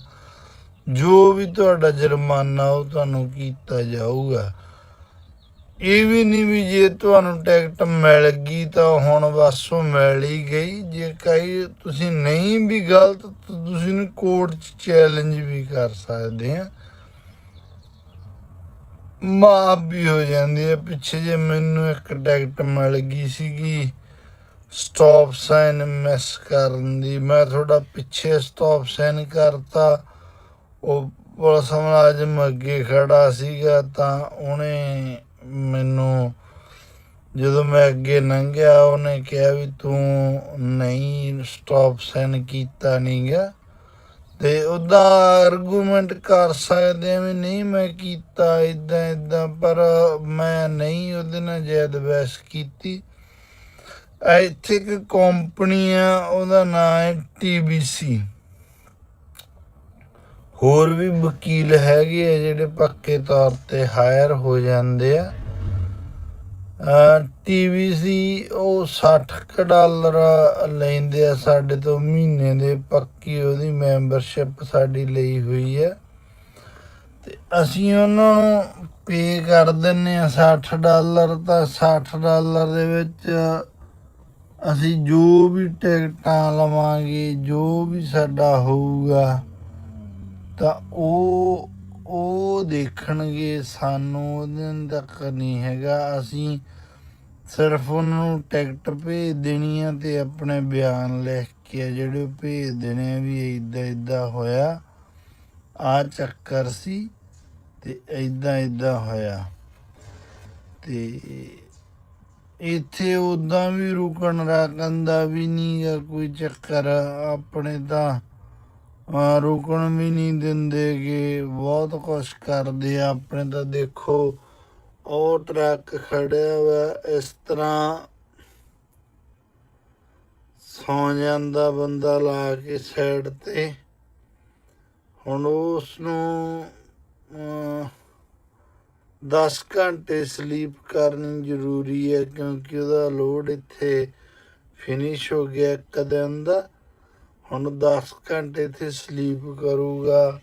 ਜੋ ਵੀ ਤੁਹਾਡਾ ਜੁਰਮਾਨਾ ਉਹ ਤੁਹਾਨੂੰ ਕੀਤਾ ਜਾਊਗਾ ਇਹ ਵੀ ਨਹੀਂ ਵੀ ਜੇ ਤੁਹਾਨੂੰ ਟਿਕਟ ਮਿਲ ਗਈ ਤਾਂ ਹੁਣ ਬਸ ਉਹ ਮਿਲ ਹੀ ਗਈ ਜੇ ਕਈ ਤੁਸੀਂ ਨਹੀਂ ਵੀ ਗਲਤ ਤੁਸੀਂ ਨੂੰ ਕੋਰਟ 'ਚ ਚੈਲੰਜ ਵੀ ਕਰ ਸਕਦੇ ਆ ਮਾਫ ਵੀ ਹੋ ਜਾਂਦੀ ਹੈ ਪਿੱਛੇ ਜੇ ਮੈਨੂੰ ਇੱਕ ਟਿਕਟ ਮਿਲ ਗਈ ਸੀਗੀ ਸਟਾਪ ਸਾਈਨ ਮਿਸ ਕਰਨ ਦੀ। ਮੈਂ ਤੁਹਾਡਾ ਪਿੱਛੇ ਸਟਾਪ ਸਾਈਨ ਕਰਤਾ, ਉਹ ਪੁਲਿਸ ਮੁਲਾਜ਼ਮ ਅੱਗੇ ਖੜਾ ਸੀਗਾ ਤਾਂ ਉਹਨੇ ਮੈਨੂੰ, ਜਦੋਂ ਮੈਂ ਅੱਗੇ ਲੰਘਿਆ ਉਹਨੇ ਕਿਹਾ ਵੀ ਤੂੰ ਨਹੀਂ ਸਟਾਪ ਸਾਈਨ ਕੀਤਾ ਨਹੀਂ ਗਾ, ਤੇ ਉਹਦਾ ਆਰਗੂਮੈਂਟ ਕਰ ਸਕਦੇ ਆ ਵੀ ਨਹੀਂ ਮੈਂ ਕੀਤਾ ਇੱਦਾਂ ਇੱਦਾਂ, ਪਰ ਮੈਂ ਨਹੀਂ ਉਹਦੇ ਨਾਲ ਜ਼ਿਆਦਾ ਬਹਿਸ ਕੀਤੀ। ਇੱਥੇ ਇੱਕ ਕੰਪਨੀ ਆ, ਉਹਦਾ ਨਾਂ ਹੈ TBC। ਹੋਰ ਵੀ ਵਕੀਲ ਹੈਗੇ ਆ ਜਿਹੜੇ ਪੱਕੇ ਤੌਰ ਤੇ ਹਾਇਰ ਹੋ ਜਾਂਦੇ ਆ। TBC ਉਹ $60 ਲੈਂਦੇ ਆ ਸਾਡੇ ਤੋਂ ਮਹੀਨੇ ਦੇ, ਪੱਕੀ ਉਹਦੀ ਮੈਂਬਰਸ਼ਿਪ ਸਾਡੀ ਲਈ ਹੋਈ ਹੈ, ਤੇ ਅਸੀਂ ਉਹਨਾਂ ਨੂੰ ਪੇ ਕਰ ਦਿੰਦੇ ਆ $60। ਤਾਂ $60 ਦੇ ਵਿੱਚ ਅਸੀਂ ਜੋ ਵੀ ਟਿਕਟਾਂ ਲਵਾਂਗੇ, ਜੋ ਵੀ ਸਾਡਾ ਹੋਊਗਾ ਤਾਂ ਉਹ ਦੇਖਣਗੇ, ਸਾਨੂੰ ਉਹਦੇ ਤੱਕ ਨਹੀਂ ਹੈਗਾ। ਅਸੀਂ ਸਿਰਫ ਉਹਨਾਂ ਨੂੰ ਟਿਕਟ ਭੇਜ ਦੇਣੀ ਆ ਤੇ ਆਪਣੇ ਬਿਆਨ ਲਿਖ ਕੇ ਜਿਹੜੇ ਭੇਜ ਦੇਣੇ ਆ ਵੀ ਇੱਦਾਂ ਇੱਦਾਂ ਹੋਇਆ, ਆ ਚੱਕਰ ਸੀ ਤੇ ਇੱਦਾਂ ਇੱਦਾਂ ਹੋਇਆ। ਤੇ ਇੱਥੇ ਉੱਦਾਂ ਵੀ ਰੁਕਣ ਰਾਕਣ ਦਾ ਵੀ ਨਹੀਂ ਗਾ ਕੋਈ ਚੱਕਰ, ਆਪਣੇ ਤਾਂ ਰੁਕਣ ਵੀ ਨਹੀਂ ਦਿੰਦੇ ਗੇ, ਬਹੁਤ ਕੁਛ ਕਰਦੇ ਆ ਆਪਣੇ ਤਾਂ। ਦੇਖੋ ਉਹ ਟਰੱਕ ਖੜਿਆ ਵਾ, ਇਸ ਤਰ੍ਹਾਂ ਸੌਂ ਜਾਂਦਾ ਬੰਦਾ ਲਾ ਕੇ ਸਾਈਡ ਤੇ। ਹੁਣ ਉਸ ਨੂੰ 10 ਘੰਟੇ ਸਲੀਪ ਕਰਨੀ ਜ਼ਰੂਰੀ ਹੈ, ਕਿਉਂਕਿ ਉਹਦਾ ਲੋਡ ਇੱਥੇ ਫਿਨਿਸ਼ ਹੋ ਗਿਆ ਇੱਕ ਦਿਨ ਦਾ। ਹੁਣ 10 ਘੰਟੇ ਇੱਥੇ ਸਲੀਪ ਕਰੂਗਾ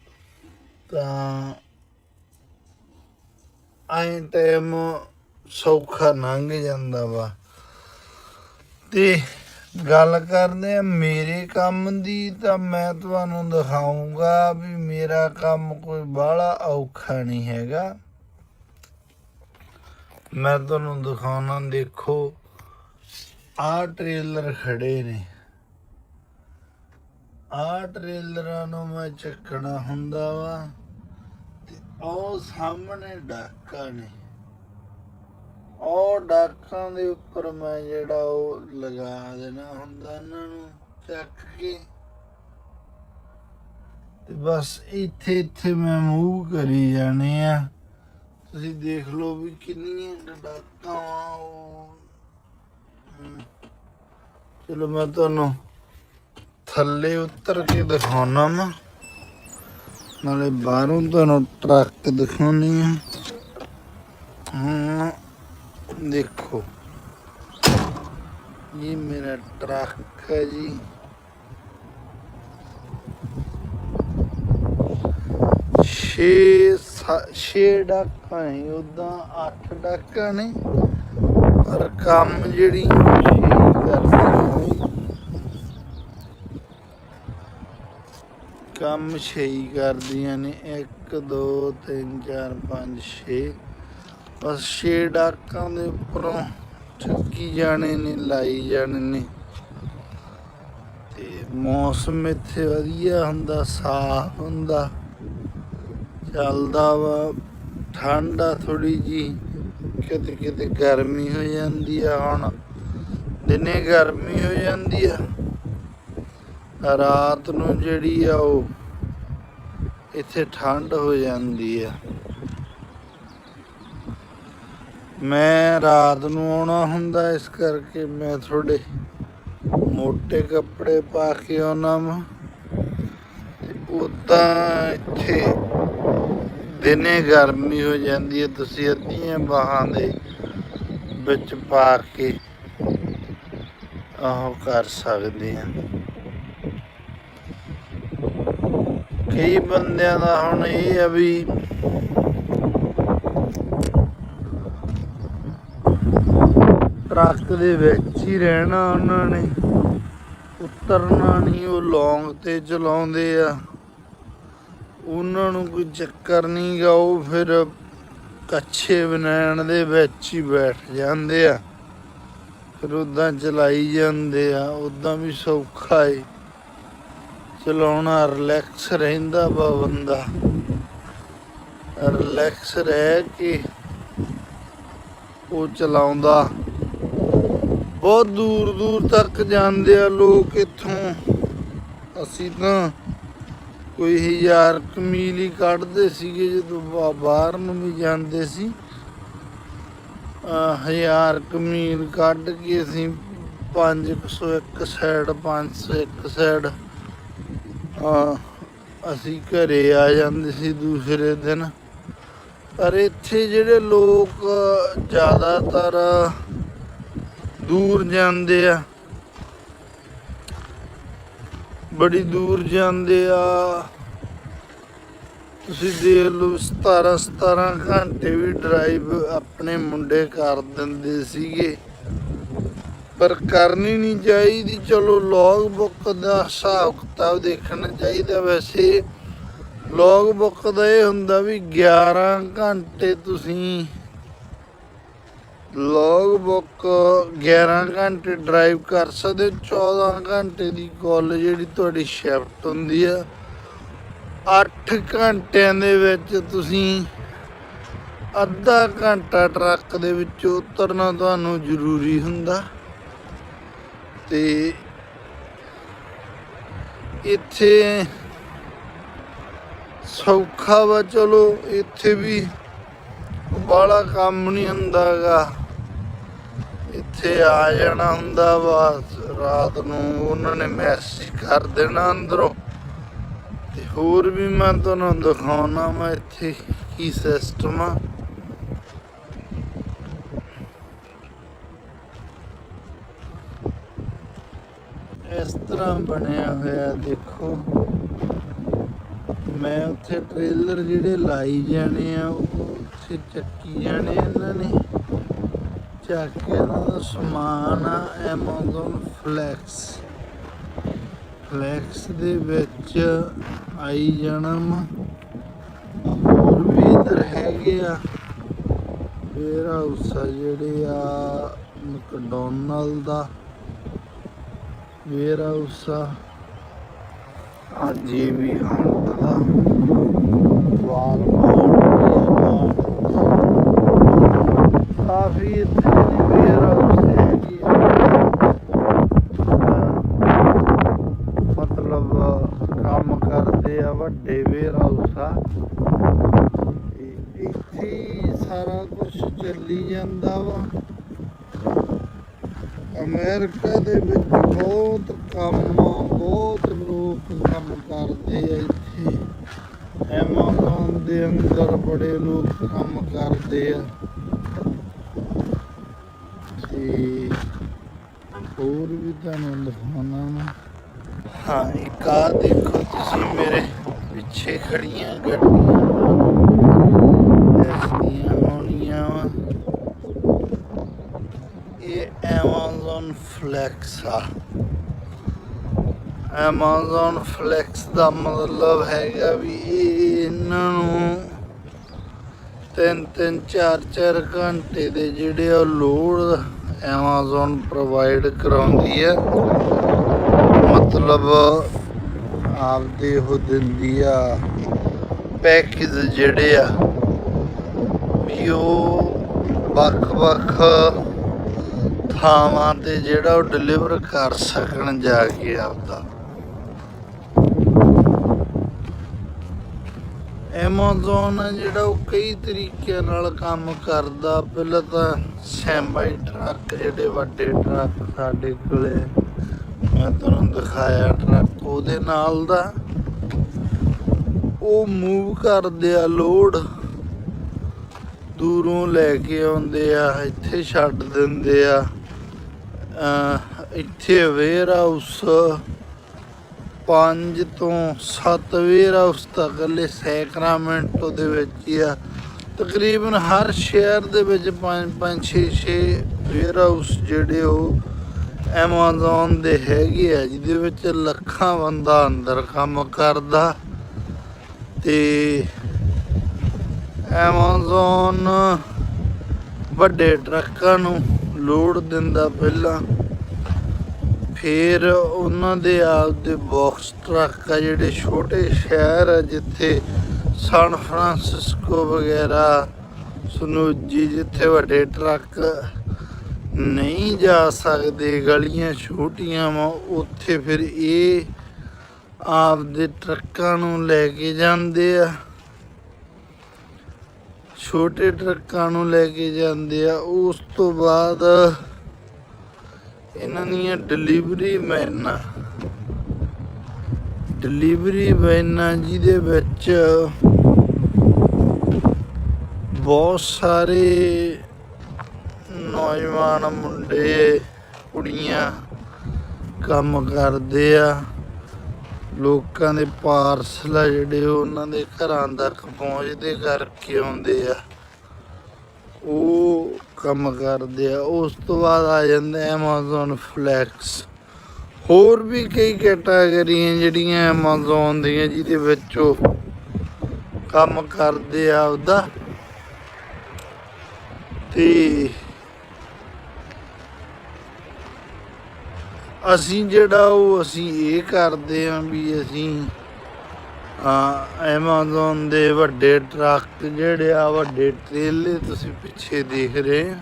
ਤਾਂ ਐਂ ਟਾਈਮ ਸੌਖਾ ਲੰਘ ਜਾਂਦਾ ਵਾ। ਤੇ ਗੱਲ ਕਰਦੇ ਆ ਮੇਰੇ ਕੰਮ ਦੀ, ਤਾਂ ਮੈਂ ਤੁਹਾਨੂੰ ਦਿਖਾਊਂਗਾ ਵੀ ਮੇਰਾ ਕੰਮ ਕੋਈ ਬਾਹਲਾ ਔਖਾ ਨਹੀਂ ਹੈਗਾ। ਮੈਂ ਤੁਹਾਨੂੰ ਦਿਖਾਉਣਾ, ਦੇਖੋ ਆਹ ਟ੍ਰੇਲਰ ਖੜੇ ਨੇ, ਆਹ ਟ੍ਰੇਲਰਾਂ ਨੂੰ ਮੈਂ ਚੱਕਣਾ ਹੁੰਦਾ ਵਾ, ਤੇ ਉਹ ਸਾਹਮਣੇ ਡਾਕਾਂ ਨੇ, ਉਹ ਡਾਕਾਂ ਦੇ ਉੱਪਰ ਮੈਂ ਜਿਹੜਾ ਉਹ ਲਗਾ ਦੇਣਾ ਹੁੰਦਾ ਇਹਨਾਂ ਨੂੰ ਚੱਕ ਕੇ, ਤੇ ਬਸ ਇੱਥੇ ਇੱਥੇ ਮੈਂ ਮੂਵ ਕਰੀ ਜਾਣੇ ਆ। ਤੁਸੀਂ ਦੇਖ ਲਓ ਵੀ ਕਿੰਨੀਆਂ ਡਾਕਾਂ ਆ ਉਹ। ਚਲੋ ਮੈਂ ਤੁਹਾਨੂੰ ਥੱਲੇ ਉਤਰ ਕੇ ਦਿਖਾਉਣਾ ਵਾ, ਨਾਲੇ ਬਾਹਰੋਂ ਤੁਹਾਨੂੰ ਟਰੱਕ ਦਿਖਾਉਣੀ ਆ। ਹਾਂ ਦੇਖੋ ਇਹ ਮੇਰਾ ਟਰੱਕ ਹੈ ਜੀ। ਛੇ ਡਾਕਾਂ ਨੇ, ਉੱਦਾਂ 8 ਡਾਕਾਂ ਨੇ, ਪਰ ਕੰਮ ਜਿਹੜੀ 6 ਕਰਦੀਆਂ, ਕੰਮ 6 ਕਰਦੀਆਂ ਨੇ। 1 2 3 4 5 6, ਬਸ 6 ਡਾਕਾਂ ਦੇ ਉੱਪਰੋਂ ਚੱਕੀ ਜਾਣੇ ਨੇ, ਲਾਈ ਜਾਣੇ ਨੇ। ਤੇ ਮੌਸਮ ਇੱਥੇ ਵਧੀਆ ਹੁੰਦਾ, ਸਾਫ਼ ਹੁੰਦਾ, ਚੱਲਦਾ ਵਾ। ਠੰਡ ਆ ਥੋੜੀ ਜੀ, ਕਿਤੇ ਕਿਤੇ ਗਰਮੀ ਹੋ ਜਾਂਦੀ ਆ। ਹੁਣ ਦਿਨੇ ਗਰਮੀ ਹੋ ਜਾਂਦੀ ਆ, ਰਾਤ ਨੂੰ ਜਿਹੜੀ ਆ ਉਹ ਇੱਥੇ ਠੰਡ ਹੋ ਜਾਂਦੀ ਆ। ਮੈਂ ਰਾਤ ਨੂੰ ਆਉਣਾ ਹੁੰਦਾ, ਇਸ ਕਰਕੇ ਮੈਂ ਥੋੜੇ ਮੋਟੇ ਕੱਪੜੇ ਪਾ ਕੇ ਆਉਣਾ ਵਾ। ਉੱਦਾਂ ਇੱਥੇ ਦਿਨੇ ਗਰਮੀ ਹੋ ਜਾਂਦੀ ਹੈ, ਤੁਸੀਂ ਅੱਧੀਆਂ ਬਾਹਾਂ ਦੇ ਵਿੱਚ ਪਾ ਕੇ ਆਹ ਕਰ ਸਕਦੇ ਆ। ਕਈ ਬੰਦਿਆਂ ਦਾ ਹੁਣ ਇਹ ਆ ਵੀ ਟਰੱਕ ਦੇ ਵਿੱਚ ਹੀ ਰਹਿਣਾ, ਉਹਨਾਂ ਨੇ ਉਤਰਨਾ ਨਹੀਂ। ਉਹ ਲੌਂਗ ਤੇ ਚਲਾਉਂਦੇ ਆ, ਉਹਨਾਂ ਨੂੰ ਕੋਈ ਚੱਕਰ ਨਹੀਂ ਗਾ, ਉਹ ਫਿਰ ਕੱਛੇ ਬਨੈਣ ਦੇ ਵਿੱਚ ਹੀ ਬੈਠ ਜਾਂਦੇ ਆ। ਫਿਰ ਉੱਦਾਂ ਚਲਾਈ ਜਾਂਦੇ ਆ, ਉੱਦਾਂ ਵੀ ਸੌਖਾ ਏ ਚਲਾਉਣਾ, ਰਿਲੈਕਸ ਰਹਿੰਦਾ ਵਾ ਬੰਦਾ, ਰਿਲੈਕਸ ਰਹਿ ਕੇ ਉਹ ਚਲਾਉਂਦਾ। ਬਹੁਤ ਦੂਰ ਦੂਰ ਤੱਕ ਜਾਂਦੇ ਆ ਲੋਕ ਇੱਥੋਂ। ਅਸੀਂ ਤਾਂ ਕੋਈ 1000 ਮੀਲ ਹੀ ਕੱਢਦੇ ਸੀਗੇ ਜਦੋਂ ਬਾਹਰ ਨੂੰ ਵੀ ਜਾਂਦੇ ਸੀ। 1000 ਮੀਲ ਕੱਢ ਕੇ ਅਸੀਂ 500 ਇੱਕ ਸਾਈਡ, 500 ਇੱਕ ਸਾਈਡ ਅਸੀਂ ਘਰੇ ਆ ਜਾਂਦੇ ਸੀ ਦੂਸਰੇ ਦਿਨ। ਪਰ ਇੱਥੇ ਜਿਹੜੇ ਲੋਕ ਜ਼ਿਆਦਾਤਰ ਦੂਰ ਜਾਂਦੇ ਆ, ਬੜੀ ਦੂਰ ਜਾਂਦੇ ਆ। ਤੁਸੀਂ ਦੇਖ ਲਓ 17 ਘੰਟੇ ਵੀ ਡਰਾਈਵ ਆਪਣੇ ਮੁੰਡੇ ਕਰ ਦਿੰਦੇ ਸੀਗੇ, ਪਰ ਕਰਨੀ ਨਹੀਂ ਚਾਹੀਦੀ। ਚਲੋ ਲੌਗ ਬੁੱਕ ਦਾ ਹਿਸਾਬ ਕਿਤਾਬ ਦੇਖਣਾ ਚਾਹੀਦਾ। ਵੈਸੇ ਲੌਗ ਬੁੱਕ ਦਾ ਇਹ ਹੁੰਦਾ ਵੀ 11 ਘੰਟੇ ਤੁਸੀਂ ਲੌਗ ਬੁੱਕ 11 ਘੰਟੇ ਡਰਾਈਵ ਕਰ ਸਕਦੇ ਹੋ। 14 ਘੰਟੇ ਦੀ ਕੁੱਲ ਜਿਹੜੀ ਤੁਹਾਡੀ ਸ਼ਿਫਟ ਹੁੰਦੀ ਆ, 8 ਘੰਟਿਆਂ ਦੇ ਵਿੱਚ ਤੁਸੀਂ ਅੱਧਾ ਘੰਟਾ ਟਰੱਕ ਦੇ ਵਿੱਚ ਉਤਰਨਾ ਤੁਹਾਨੂੰ ਜ਼ਰੂਰੀ ਹੁੰਦਾ। ਤੇ ਇੱਥੇ ਸੌਖਾ ਵਾ, ਚਲੋ ਇੱਥੇ ਵੀ ਬਾਹਲਾ ਕੰਮ ਨਹੀਂ ਹੁੰਦਾ ਗਾ। ਇੱਥੇ ਆ ਜਾਣਾ ਹੁੰਦਾ ਵਾ, ਰਾਤ ਨੂੰ ਉਹਨਾਂ ਨੇ ਮੈਸੇਜ ਕਰ ਦੇਣਾ ਅੰਦਰੋਂ। ਤੇ ਹੋਰ ਵੀ ਮੈਂ ਤੁਹਾਨੂੰ ਦਿਖਾਉਣਾ ਵਾ ਇੱਥੇ ਕੀ ਸਿਸਟਮ ਆ। ਇਸ ਤਰ੍ਹਾਂ ਬਣਿਆ ਹੋਇਆ ਦੇਖੋ। ਮੈਂ ਉੱਥੇ ਟ੍ਰੇਲਰ ਜਿਹੜੇ ਲਾਈ ਜਾਣੇ ਆ, ਉਹ ਉੱਥੇ ਚੱਕੀ ਜਾਣੇ ਇਹਨਾਂ ਨੇ। ਚੱਕ ਕੇ ਇਹਨਾਂ ਦਾ ਸਮਾਨ ਆ ਐਮਾਜ਼ੋਨ ਫਲੈਕਸ ਦੇ ਵਿੱਚ ਆਈ ਜਾਣਾ ਵਾ। ਹੋਰ ਵੀ ਇੱਧਰ ਹੈਗੇ ਆ ਵੇਅਰ ਹਾਊਸ ਆ ਜਿਹੜੇ ਆ, ਮੈਕਡੋਨਲਡ ਦਾ ਵੇਅਰ ਹਾਊਸ ਆ, ਜੀ ਵੀ ਕਾਫੀ ਇੱਥੇ ਦੀ ਵੇਅਰ ਹਾਊਸ ਹੈਗੀ ਆ। ਮਤਲਬ ਕੰਮ ਕਰਦੇ ਆ, ਵੱਡੇ ਵੇਅਰ ਹਾਊਸ ਆ। ਇੱਥੇ ਸਾਰਾ ਕੁਝ ਚੱਲੀ ਜਾਂਦਾ ਵਾ। ਅਮਰੀਕਾ ਦੇ ਵਿੱਚ ਬਹੁਤ ਲੋਕ ਕੰਮ ਕਰਦੇ ਆ। ਇੱਥੇ ਐਮਾਜ਼ੋਨ ਦੇ ਅੰਦਰ ਬੜੇ ਲੋਕ ਕੰਮ ਕਰਦੇ ਆ। ਤੇ ਹੋਰ ਵੀ ਤੁਹਾਨੂੰ ਦਿਖਾਉਣਾ ਵਾ। ਹਾਂ, ਇੱਕ ਆ ਦੇਖੋ ਤੁਸੀਂ ਮੇਰੇ ਪਿੱਛੇ ਖੜੀਆਂ ਗੱਡੀਆਂ ਐਸੀਆਂ ਹੋਣੀਆਂ ਵਾ। ਇਹ ਐਮਾਜ਼ੋਨ ਫਲੈਕਸ ਆ। ਐਮਾਜ਼ੋਨ ਫਲੈਕਸ ਦਾ ਮਤਲਬ ਹੈਗਾ ਵੀ ਇਹਨਾਂ ਨੂੰ 3-3 4-4 ਘੰਟੇ ਦੇ ਜਿਹੜੇ ਆ ਲੋਡ ਐਮਾਜ਼ੋਨ ਪ੍ਰੋਵਾਈਡ ਕਰਾਉਂਦੀ ਆ। ਮਤਲਬ ਆਪਦੇ ਉਹ ਦਿੰਦੀ ਆ ਪੈਕੇਜ ਜਿਹੜੇ ਆ ਵੀ ਉਹ ਵੱਖ-ਵੱਖ ਥਾਵਾਂ ਤੇ ਜਿਹੜਾ ਉਹ ਡਿਲੀਵਰ ਕਰ ਸਕਣ ਜਾ ਕੇ ਆਪਦਾ। ਐਮਾਜ਼ੋਨ ਆ ਜਿਹੜਾ ਉਹ ਕਈ ਤਰੀਕਿਆਂ ਨਾਲ ਕੰਮ ਕਰਦਾ। ਪਹਿਲਾਂ ਤਾਂ ਸੈਮੀ ਟਰੱਕ, ਜਿਹੜੇ ਵੱਡੇ ਟਰੱਕ ਸਾਡੇ ਕੋਲੇ ਮੈਂ ਤੁਹਾਨੂੰ ਦਿਖਾਇਆ ਟਰੱਕ, ਉਹਦੇ ਨਾਲ ਦਾ ਉਹ ਮੂਵ ਕਰਦੇ ਆ ਲੋਡ, ਦੂਰੋਂ ਲੈ ਕੇ ਆਉਂਦੇ ਆ, ਇੱਥੇ ਛੱਡ ਦਿੰਦੇ ਆ। ਇੱਥੇ ਵੇਅਰ ਹਾਊਸ 5 ਤੋਂ 7 ਵੇਅਰ ਹਾਊਸ ਤਾਂ ਇਕੱਲੇ ਸੈਕਰਾਮੈਂਟੋ ਦੇ ਵਿੱਚ ਹੀ ਆ। ਤਕਰੀਬਨ ਹਰ ਸ਼ਹਿਰ ਦੇ ਵਿੱਚ 5-5 6-6 ਵੇਅਰ ਹਾਊਸ ਜਿਹੜੇ ਉਹ ਐਮਾਜ਼ੋਨ ਦੇ ਹੈਗੇ ਆ, ਜਿਹਦੇ ਵਿੱਚ ਲੱਖਾਂ ਬੰਦਾ ਅੰਦਰ ਕੰਮ ਕਰਦਾ। ਤੇ ਐਮਾਜ਼ੋਨ ਵੱਡੇ ਟਰੱਕਾਂ ਨੂੰ ਲੋਡ ਦਿੰਦਾ ਪਹਿਲਾਂ, ਫਿਰ ਉਹਨਾਂ ਦੇ ਆਪਦੇ ਬਾਕਸ ਟਰੱਕ ਆ ਜਿਹੜੇ ਛੋਟੇ ਸ਼ਹਿਰ ਆ ਜਿੱਥੇ ਸਾਨ ਫਰਾਂਸਿਸਕੋ ਵਗੈਰਾ, ਸਨੂਜੀ, ਜਿੱਥੇ ਵੱਡੇ ਟਰੱਕ ਨਹੀਂ ਜਾ ਸਕਦੇ, ਗਲੀਆਂ ਛੋਟੀਆਂ ਵਾ, ਉੱਥੇ ਫਿਰ ਇਹ ਆਪਦੇ ਟਰੱਕਾਂ ਨੂੰ ਲੈ ਕੇ ਜਾਂਦੇ ਆ, ਛੋਟੇ ਟਰੱਕਾਂ ਨੂੰ ਲੈ ਕੇ ਜਾਂਦੇ ਆ। ਉਸ ਤੋਂ ਬਾਅਦ ਇਹਨਾਂ ਦੀਆਂ ਡਿਲੀਵਰੀ ਵੈਨਾਂ ਜਿਹਦੇ ਵਿੱਚ ਬਹੁਤ ਸਾਰੇ ਨੌਜਵਾਨ ਮੁੰਡੇ ਕੁੜੀਆਂ ਕੰਮ ਕਰਦੇ ਆ, ਲੋਕਾਂ ਦੇ ਪਾਰਸਲ ਆ ਜਿਹੜੇ ਉਹਨਾਂ ਦੇ ਘਰਾਂ ਤੱਕ ਪਹੁੰਚਦੇ ਕਰਕੇ ਆਉਂਦੇ ਆ, ਉਹ ਕੰਮ ਕਰਦੇ ਆ। ਉਸ ਤੋਂ ਬਾਅਦ ਆ ਜਾਂਦਾ ਐਮਾਜ਼ੋਨ ਫਲੈਕਸ, ਹੋਰ ਵੀ ਕਈ ਕੈਟਾਗਰੀਆਂ ਜਿਹੜੀਆਂ ਐਮਾਜ਼ੋਨ ਦੀਆਂ ਜਿਹਦੇ ਵਿੱਚ ਉਹ ਕੰਮ ਕਰਦੇ ਆ ਉਹਦਾ। ਤੇ ਅਸੀਂ ਅਸੀਂ ਇਹ ਕਰਦੇ ਹਾਂ ਵੀ ਅਸੀਂ ਐਮਾਜ਼ੋਨ ਦੇ ਵੱਡੇ ਟਰੱਕ ਜਿਹੜੇ ਆ, ਵੱਡੇ ਟਰੇਲੇ ਤੁਸੀਂ ਪਿੱਛੇ ਦੇਖ ਰਹੇ ਆ,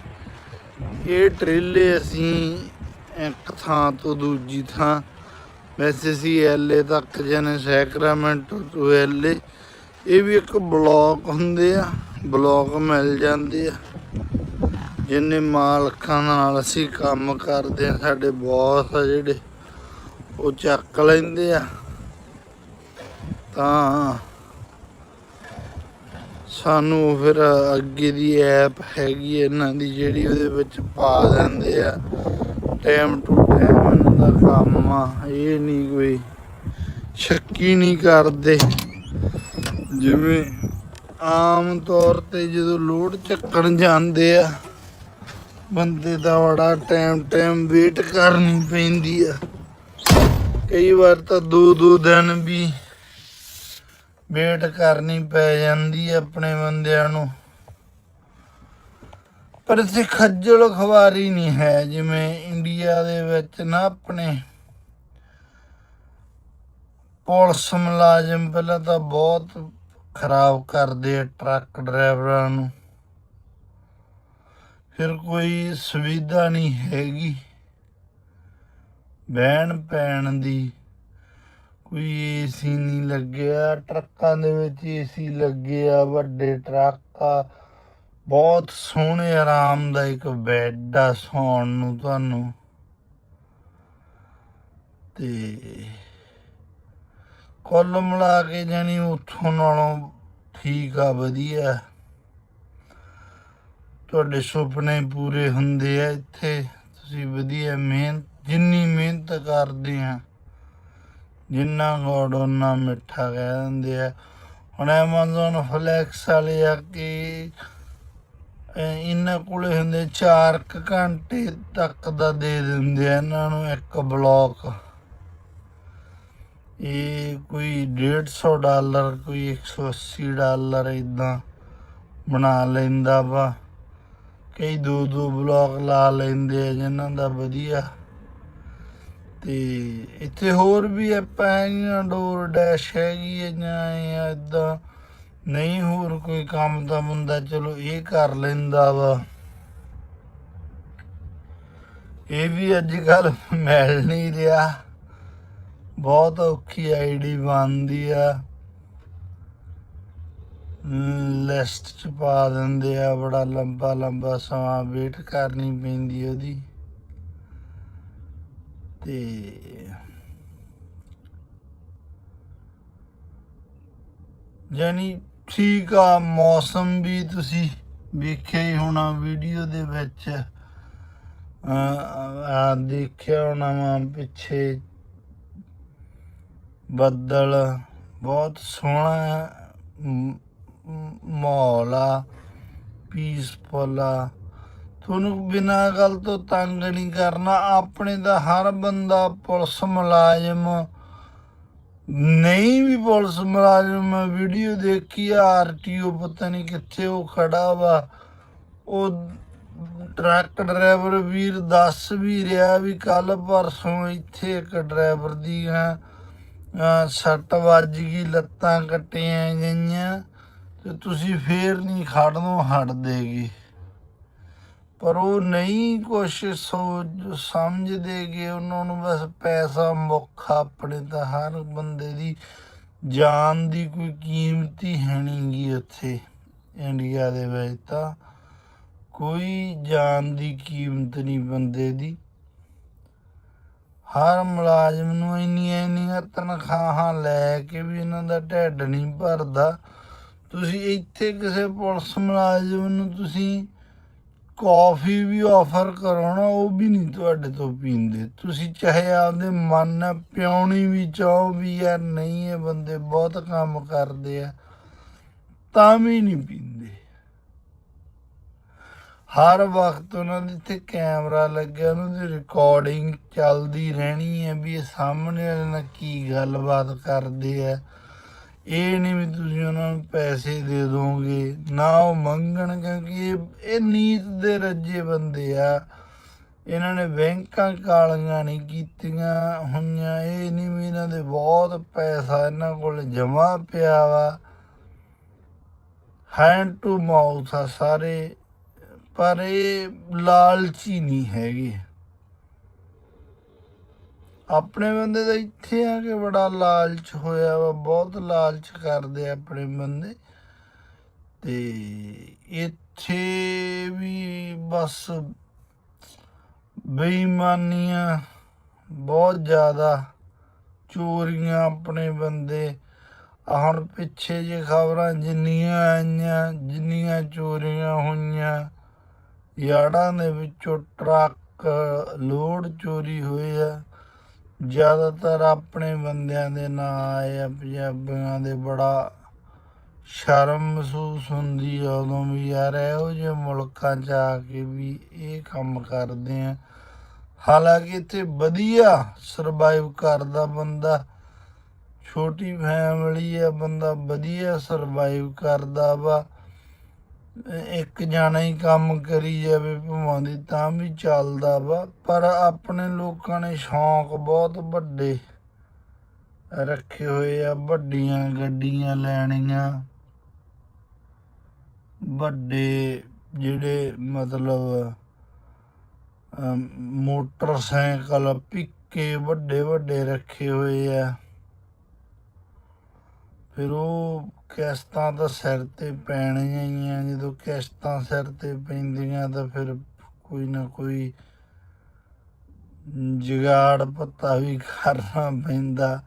ਇਹ ਟਰੇਲੇ ਅਸੀਂ ਇੱਕ ਥਾਂ ਤੋਂ ਦੂਜੀ ਥਾਂ, ਵੈਸੇ ਅਸੀਂ LA ਤੱਕ ਜਾਣੇ, ਸੈਕਰਾਮੈਂਟੋ ਤੋਂ LA, ਇਹ ਵੀ ਇੱਕ ਬਲੌਕ ਹੁੰਦੇ ਆ, ਬਲੌਕ ਮਿਲ ਜਾਂਦੇ ਆ। ਜਿੰਨੇ ਮਾਲਕਾਂ ਨਾਲ ਅਸੀਂ ਕੰਮ ਕਰਦੇ ਆ, ਸਾਡੇ ਬੌਸ ਆ ਜਿਹੜੇ, ਉਹ ਚੱਕ ਲੈਂਦੇ ਆ, ਤਾਂ ਸਾਨੂੰ ਫਿਰ ਅੱਗੇ ਦੀ ਐਪ ਹੈਗੀ ਇਹਨਾਂ ਦੀ ਜਿਹੜੀ ਉਹਦੇ ਵਿੱਚ ਪਾ ਦਿੰਦੇ ਆ, ਟਾਈਮ ਟੂ ਟਾਈਮ ਇਹਨਾਂ ਦਾ ਕੰਮ ਆ। ਇਹ ਨਹੀਂ ਕੋਈ ਸ਼ੱਕੀ ਨਹੀਂ ਕਰਦੇ। ਜਿਵੇਂ ਆਮ ਤੌਰ ਤੇ ਜਦੋਂ ਲੋਡ ਚੱਕਣ ਜਾਂਦੇ ਆ ਬੰਦੇ ਦਾ ਬੜਾ ਟਾਈਮ ਵੇਟ ਕਰਨੀ ਪੈਂਦੀ ਆ, ਕਈ ਵਾਰ ਤਾਂ 2-2 ਦਿਨ ਵੀ ਵੇਟ ਕਰਨੀ ਪੈ ਜਾਂਦੀ ਆ ਆਪਣੇ ਬੰਦਿਆਂ ਨੂੰ। ਪਰ ਇੱਥੇ ਖੱਜਲ ਖਵਾਰੀ ਨਹੀਂ ਹੈ ਜਿਵੇਂ ਇੰਡੀਆ ਦੇ ਵਿੱਚ ਨਾ। ਆਪਣੇ ਪੁਲਿਸ ਮੁਲਾਜ਼ਮ ਪਹਿਲਾਂ ਤਾਂ ਬਹੁਤ ਖਰਾਬ ਕਰਦੇ ਆ ਟਰੱਕ ਡਰਾਈਵਰਾਂ ਨੂੰ, ਫਿਰ ਕੋਈ ਸੁਵਿਧਾ ਨਹੀਂ ਹੈਗੀ ਬਹਿਣ ਪੈਣ ਦੀ, ਕੋਈ AC ਨਹੀਂ ਲੱਗਿਆ ਟਰੱਕਾਂ ਦੇ ਵਿੱਚ, AC ਲੱਗੇ ਆ, ਵੱਡੇ ਟਰੱਕ ਆ, ਬਹੁਤ ਸੋਹਣੇ ਆਰਾਮਦਾਇਕ ਬੈੱਡ ਆ ਸੌਣ ਨੂੰ ਤੁਹਾਨੂੰ। ਤੇ ਕੁੱਲ ਮਿਲਾ ਕੇ ਜਾਣੀ ਉੱਥੋਂ ਨਾਲੋਂ ਠੀਕ ਆ, ਵਧੀਆ। ਤੁਹਾਡੇ ਸੁਪਨੇ ਪੂਰੇ ਹੁੰਦੇ ਆ ਇੱਥੇ, ਤੁਸੀਂ ਵਧੀਆ ਜਿੰਨੀ ਮਿਹਨਤ ਕਰਦੇ ਆ, ਜਿੰਨਾ ਗੁੜ ਓਨਾ ਮਿੱਠਾ ਕਹਿ ਦਿੰਦੇ ਆ। ਹੁਣ ਐਮਾਜ਼ੋਨ ਫਲੈਕਸ ਵਾਲੇ ਆ ਕਿ ਇਹਨਾਂ ਕੋਲੇ ਹੁੰਦੇ 4 ਘੰਟੇ ਤੱਕ ਦਾ ਦੇ ਦਿੰਦੇ ਆ ਇਹਨਾਂ ਨੂੰ ਇੱਕ ਬਲੌਕ। ਇਹ ਕੋਈ $150, ਕੋਈ $180 ਇੱਦਾਂ ਬਣਾ ਲੈਂਦਾ ਵਾ। ਕਈ 2-2 ਬਲੌਕ ਲਾ ਲੈਂਦੇ ਆ ਜਿਨ੍ਹਾਂ ਦਾ ਵਧੀਆ। ਤੇ ਇੱਥੇ ਹੋਰ ਵੀ ਐਪਾਂ ਹੈਗੀਆਂ, ਡੋਰ ਡੈਸ਼ ਹੈਗੀ ਹੈ ਜਾਂ ਇੱਦਾਂ, ਨਹੀਂ ਹੋਰ ਕੋਈ ਕੰਮ ਤਾਂ ਬੰਦਾ ਚਲੋ ਇਹ ਕਰ ਲੈਂਦਾ ਵਾ। ਇਹ ਵੀ ਅੱਜ ਕੱਲ੍ਹ ਮਿਲ ਨਹੀਂ ਰਿਹਾ, ਬਹੁਤ ਔਖੀ ID ਬਣਦੀ ਆ, ਲਿਸਟ 'ਚ ਪਾ ਦਿੰਦੇ ਆ, ਬੜਾ ਲੰਬਾ ਸਮਾਂ ਵੇਟ ਕਰਨੀ ਪੈਂਦੀ ਉਹਦੀ। ਤੇ ਜਾਨੀ ਠੀਕ ਆ। ਮੌਸਮ ਵੀ ਤੁਸੀਂ ਵੇਖਿਆ ਹੀ ਹੋਣਾ ਵੀਡੀਓ ਦੇ ਵਿੱਚ, ਦੇਖਿਆ ਹੋਣਾ ਵਾ ਪਿੱਛੇ ਬੱਦਲ, ਬਹੁਤ ਸੋਹਣਾ ਮਾਹੌਲ ਆ, ਪੀਸਫੁਲ ਆ। ਤੁਹਾਨੂੰ ਬਿਨਾਂ ਗੱਲ ਤੋਂ ਤੰਗ ਨਹੀਂ ਕਰਨਾ। ਆਪਣੇ ਦਾ ਹਰ ਬੰਦਾ ਪੁਲਿਸ ਮੁਲਾਜ਼ਮ, ਨਹੀਂ ਵੀ ਪੁਲਿਸ ਮੁਲਾਜ਼ਮ, ਵੀਡੀਓ ਦੇਖੀ RTO ਪਤਾ ਨਹੀਂ ਕਿੱਥੇ ਉਹ ਖੜਾ ਵਾ, ਉਹ ਟਰੱਕ ਡਰਾਈਵਰ ਵੀਰ ਦੱਸ ਵੀ ਰਿਹਾ ਵੀ ਕੱਲ ਪਰਸੋਂ ਇੱਥੇ ਇੱਕ ਡਰਾਈਵਰ ਦੀਆਂ ਸੱਟ ਵੱਜ ਗਈ, ਲੱਤਾਂ ਕੱਟੀਆਂ ਗਈਆਂ, ਤੇ ਤੁਸੀਂ ਫੇਰ ਨਹੀਂ ਖੜਨੋਂ ਹਟਦੇਗੇ। ਪਰ ਉਹ ਨਹੀਂ ਕੁਛ ਸਮਝਦੇ ਗੇ, ਉਹਨਾਂ ਨੂੰ ਬਸ ਪੈਸਾ ਮੁੱਖ। ਆਪਣੇ ਤਾਂ ਹਰ ਬੰਦੇ ਦੀ ਜਾਨ ਦੀ ਕੋਈ ਕੀਮਤ ਹੀ ਹੈ ਨਹੀਂ ਗੀ ਉੱਥੇ ਇੰਡੀਆ ਦੇ ਵਿੱਚ। ਤਾਂ ਕੋਈ ਜਾਨ ਦੀ ਕੀਮਤ ਨਹੀਂ ਬੰਦੇ ਦੀ। ਹਰ ਮੁਲਾਜ਼ਮ ਨੂੰ ਇੰਨੀਆਂ ਤਨਖਾਹਾਂ ਲੈ ਕੇ ਵੀ ਇਹਨਾਂ ਦਾ ਢਿੱਡ ਨਹੀਂ ਭਰਦਾ। ਤੁਸੀਂ ਇੱਥੇ ਕਿਸੇ ਪੁਲਿਸ ਮੁਲਾਜ਼ਮ ਨੂੰ ਤੁਸੀਂ ਕੌਫੀ ਵੀ ਆਫਰ ਕਰੋ ਨਾ, ਉਹ ਵੀ ਨਹੀਂ ਤੁਹਾਡੇ ਤੋਂ ਪੀਂਦੇ। ਤੁਸੀਂ ਚਾਹੇ ਆਪਦੇ ਮਨ ਨਾਲ ਪਿਆਉਣੀ ਵੀ ਚਾਹੋ ਵੀ ਯਾਰ ਨਹੀਂ ਇਹ ਬੰਦੇ ਬਹੁਤ ਕੰਮ ਕਰਦੇ ਆ, ਤਾਂ ਵੀ ਨਹੀਂ ਪੀਂਦੇ। ਹਰ ਵਕਤ ਉਹਨਾਂ ਦੇ ਇੱਥੇ ਕੈਮਰਾ ਲੱਗਿਆ, ਉਹਨਾਂ ਦੀ ਰਿਕਾਰਡਿੰਗ ਚੱਲਦੀ ਰਹਿਣੀ ਹੈ ਵੀ ਇਹ ਸਾਹਮਣੇ ਵਾਲੇ ਨਾਲ ਕੀ ਗੱਲਬਾਤ ਕਰਦੇ ਆ। ਇਹ ਨਹੀਂ ਵੀ ਤੁਸੀਂ ਉਹਨਾਂ ਨੂੰ ਪੈਸੇ ਦੇ ਦੋਗੇ, ਨਾ ਉਹ ਮੰਗਣ, ਕਿਉਂਕਿ ਇਹ ਨੀਤ ਦੇ ਰੱਜੇ ਬੰਦੇ ਆ। ਇਹਨਾਂ ਨੇ ਬੈਂਕਾਂ ਕਾਲੀਆਂ ਨਹੀਂ ਕੀਤੀਆਂ ਹੋਈਆਂ। ਇਹ ਨਹੀਂ ਵੀ ਇਹਨਾਂ ਦੇ ਬਹੁਤ ਪੈਸਾ ਇਹਨਾਂ ਕੋਲ ਜਮ੍ਹਾਂ ਪਿਆ ਵਾ। ਹੈਂਡ ਟੂ ਮਾਊਥ ਆ ਸਾਰੇ, ਪਰ ਇਹ ਲਾਲਚੀ ਨਹੀਂ ਹੈਗੇ। ਆਪਣੇ ਬੰਦੇ ਤਾਂ ਇੱਥੇ ਆ ਕੇ ਬੜਾ ਲਾਲਚ ਹੋਇਆ ਵਾ, ਬਹੁਤ ਲਾਲਚ ਕਰਦੇ ਆਪਣੇ ਬੰਦੇ। ਤੇ ਇੱਥੇ ਵੀ ਬਸ ਬੇਈਮਾਨੀਆਂ ਬਹੁਤ ਜ਼ਿਆਦਾ, ਚੋਰੀਆਂ ਆਪਣੇ ਬੰਦੇ। ਹੁਣ ਪਿੱਛੇ ਜੇ ਖਬਰਾਂ ਜਿੰਨੀਆਂ ਆਈਆਂ, ਜਿੰਨੀਆਂ ਚੋਰੀਆਂ ਹੋਈਆਂ, ਯਾਰਡਾਂ ਦੇ ਵਿੱਚੋਂ ਟਰੱਕ ਲੋਡ ਚੋਰੀ ਹੋਏ ਆ, ਜ਼ਿਆਦਾਤਰ ਆਪਣੇ ਬੰਦਿਆਂ ਦੇ ਨਾਂ ਆਏ ਆ। ਪੰਜਾਬੀਆਂ ਦੇ ਬੜਾ ਸ਼ਰਮ ਮਹਿਸੂਸ ਹੁੰਦੀ ਆ ਉਦੋਂ ਵੀ, ਯਾਰ ਇਹੋ ਜਿਹੇ ਮੁਲਕਾਂ 'ਚ ਆ ਕੇ ਵੀ ਇਹ ਕੰਮ ਕਰਦੇ ਆ। ਹਾਲਾਂਕਿ ਇੱਥੇ ਵਧੀਆ ਸਰਵਾਈਵ ਕਰਦਾ ਬੰਦਾ, ਛੋਟੀ ਫੈਮਿਲੀ ਆ, ਬੰਦਾ ਵਧੀਆ ਸਰਵਾਈਵ ਕਰਦਾ ਵਾ। ਇੱਕ ਜਾਣਾ ਹੀ ਕੰਮ ਕਰੀ ਜਾਵੇ ਭਾਵਾਂ ਦੀ ਤਾਂ ਵੀ ਚੱਲਦਾ ਵਾ। ਪਰ ਆਪਣੇ ਲੋਕਾਂ ਨੇ ਸ਼ੌਂਕ ਬਹੁਤ ਵੱਡੇ ਰੱਖੇ ਹੋਏ ਆ, ਵੱਡੀਆਂ ਗੱਡੀਆਂ ਲੈਣੀਆਂ, ਵੱਡੇ ਜਿਹੜੇ ਮਤਲਬ ਮੋਟਰਸਾਈਕਲ ਪਿੱਕੇ ਵੱਡੇ ਵੱਡੇ ਰੱਖੇ ਹੋਏ ਆ। ਫਿਰ ਉਹ ਕਿਸ਼ਤਾਂ ਤਾਂ ਸਿਰ ਤੇ ਪੈਣੀਆਂ ਹੀ ਆ। ਜਦੋਂ ਕਿਸ਼ਤਾਂ ਸਿਰ ਤੇ ਪੈਂਦੀਆਂ ਤਾਂ ਫਿਰ ਕੋਈ ਨਾ ਕੋਈ ਜੁਗਾੜ ਪੱਤਾ ਵੀ ਕਰਨਾ ਪੈਂਦਾ।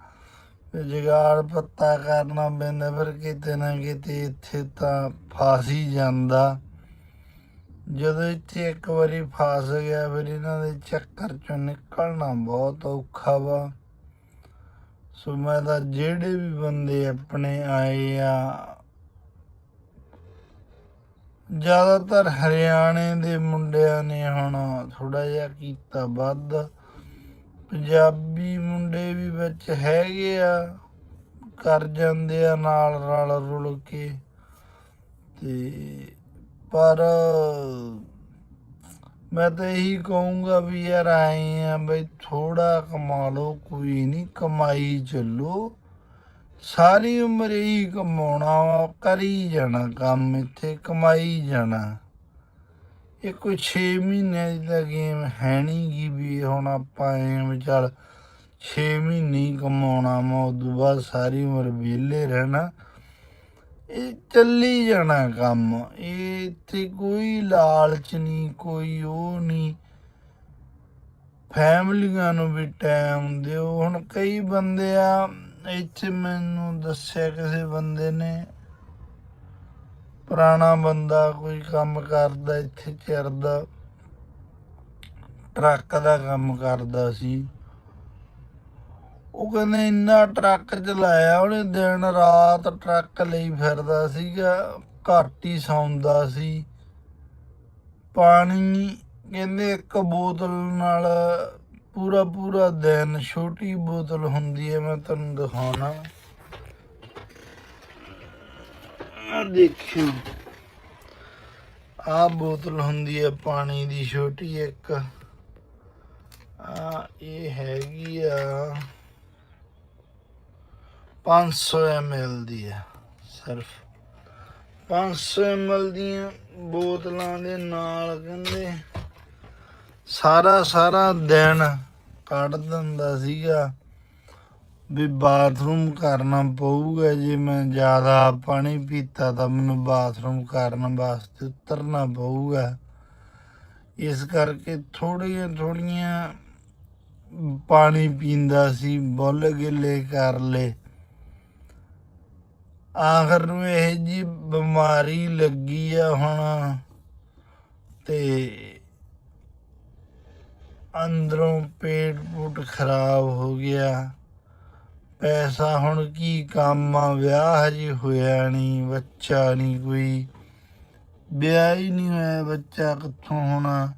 ਜੁਗਾੜ ਪੱਤਾ ਕਰਨਾ ਪੈਂਦਾ, ਫਿਰ ਕਿਤੇ ਨਾ ਕਿਤੇ ਇੱਥੇ ਤਾਂ ਫਸ ਹੀ ਜਾਂਦਾ। ਜਦੋਂ ਇੱਥੇ ਇੱਕ ਵਾਰੀ ਫਸ ਗਿਆ ਫਿਰ ਇਹਨਾਂ ਦੇ ਚੱਕਰ 'ਚੋਂ ਨਿਕਲਣਾ ਬਹੁਤ ਔਖਾ ਵਾ। ਸੋ ਮੈਂ ਤਾਂ ਜਿਹੜੇ ਵੀ ਬੰਦੇ ਆਪਣੇ ਆਏ ਆ, ਜ਼ਿਆਦਾਤਰ ਹਰਿਆਣੇ ਦੇ ਮੁੰਡਿਆਂ ਨੇ ਹੁਣ ਥੋੜ੍ਹਾ ਜਿਹਾ ਕੀਤਾ ਵੱਧ। ਪੰਜਾਬੀ ਮੁੰਡੇ ਵੀ ਵਿੱਚ ਹੈਗੇ ਆ, ਕਰ ਜਾਂਦੇ ਆ ਨਾਲ ਰਲ ਰੁਲ ਕੇ। ਤੇ ਪਰ ਮੈਂ ਤਾਂ ਇਹੀ ਕਹੂੰਗਾ ਵੀ ਯਾਰ ਆਏ ਆ ਬਈ ਥੋੜਾ ਕਮਾ ਲਓ, ਕੋਈ ਨਹੀਂ, ਕਮਾਈ ਚੱਲੋ। ਸਾਰੀ ਉਮਰ ਇਹੀ ਕਮਾਉਣਾ ਵਾ, ਕਰੀ ਜਾਣਾ ਕੰਮ, ਇੱਥੇ ਕਮਾਈ ਜਾਣਾ। ਇਹ ਕੋਈ 6 ਮਹੀਨਿਆਂ ਦੀ ਤਾਂ ਗੇਮ ਹੈ ਨਹੀਂ ਗੀ ਵੀ ਹੁਣ ਆਪਾਂ ਐਂ ਚੱਲ 6 ਮਹੀਨੇ ਹੀ ਕਮਾਉਣਾ ਵਾ, ਉਦੋਂ ਬਾਅਦ ਸਾਰੀ ਉਮਰ ਵਿਹਲੇ ਰਹਿਣਾ। ਇਹ ਚੱਲੀ ਜਾਣਾ ਕੰਮ। ਇਹ ਇੱਥੇ ਕੋਈ ਲਾਲਚ ਨਹੀਂ, ਕੋਈ ਉਹ ਨਹੀਂ। ਫੈਮਲੀਆਂ ਨੂੰ ਵੀ ਟਾਈਮ ਦਿਓ। ਹੁਣ ਕਈ ਬੰਦੇ ਆ ਇੱਥੇ, ਮੈਨੂੰ ਦੱਸਿਆ ਕਿਸੇ ਬੰਦੇ ਨੇ, ਪੁਰਾਣਾ ਬੰਦਾ ਕੋਈ ਕੰਮ ਕਰਦਾ ਇੱਥੇ ਚਿਰ ਦਾ, ਟਰੱਕ ਦਾ ਕੰਮ ਕਰਦਾ ਸੀ। ਉਹ ਕਹਿੰਦੇ ਇੰਨਾ ਟਰੱਕ ਚਲਾਇਆ ਉਹਨੇ, ਦਿਨ ਰਾਤ ਟਰੱਕ ਲਈ ਫਿਰਦਾ ਸੀਗਾ, ਘੱਟ ਹੀ ਸੌਂਦਾ ਸੀ। ਪਾਣੀ ਕਹਿੰਦੇ ਇੱਕ ਬੋਤਲ ਨਾਲ ਪੂਰਾ ਦਿਨ, ਛੋਟੀ ਬੋਤਲ ਹੁੰਦੀ ਹੈ, ਮੈਂ ਤੁਹਾਨੂੰ ਦਿਖਾਉਣਾ। ਆ ਦੇਖਿਓ, ਆਹ ਬੋਤਲ ਹੁੰਦੀ ਹੈ ਪਾਣੀ ਦੀ ਛੋਟੀ ਇੱਕ, ਇਹ ਹੈਗੀ ਆ 500 ml ਦੀ ਆ, ਸਿਰਫ 500 ml ਦੀਆਂ ਬੋਤਲਾਂ ਦੇ ਨਾਲ ਕਹਿੰਦੇ ਸਾਰਾ ਦਿਨ ਕੱਢ ਦਿੰਦਾ ਸੀਗਾ। ਵੀ ਬਾਥਰੂਮ ਕਰਨਾ ਪਊਗਾ, ਜੇ ਮੈਂ ਜ਼ਿਆਦਾ ਪਾਣੀ ਪੀਤਾ ਤਾਂ ਮੈਨੂੰ ਬਾਥਰੂਮ ਕਰਨ ਵਾਸਤੇ ਉਤਰਨਾ ਪਊਗਾ। ਇਸ ਕਰਕੇ ਥੋੜੀਆਂ ਪਾਣੀ ਪੀਂਦਾ ਸੀ, ਬੁੱਲ ਗਿੱਲੇ ਕਰ ਲਏ। ਆਖਰ ਨੂੰ ਇਹ ਜੀ ਬਿਮਾਰੀ ਲੱਗੀ ਆ ਹੁਣ, ਤੇ ਅੰਦਰੋਂ ਪੇਟ ਪੂਟ ਖਰਾਬ ਹੋ ਗਿਆ। ਪੈਸਾ ਹੁਣ ਕੀ ਕੰਮ ਆ, ਵਿਆਹ ਹਜੇ ਹੋਇਆ ਨਹੀਂ, ਬੱਚਾ ਨਹੀਂ, ਕੋਈ ਵਿਆਹ ਹੀ ਨਹੀਂ ਹੋਇਆ, ਬੱਚਾ ਕਿੱਥੋਂ ਹੋਣਾ।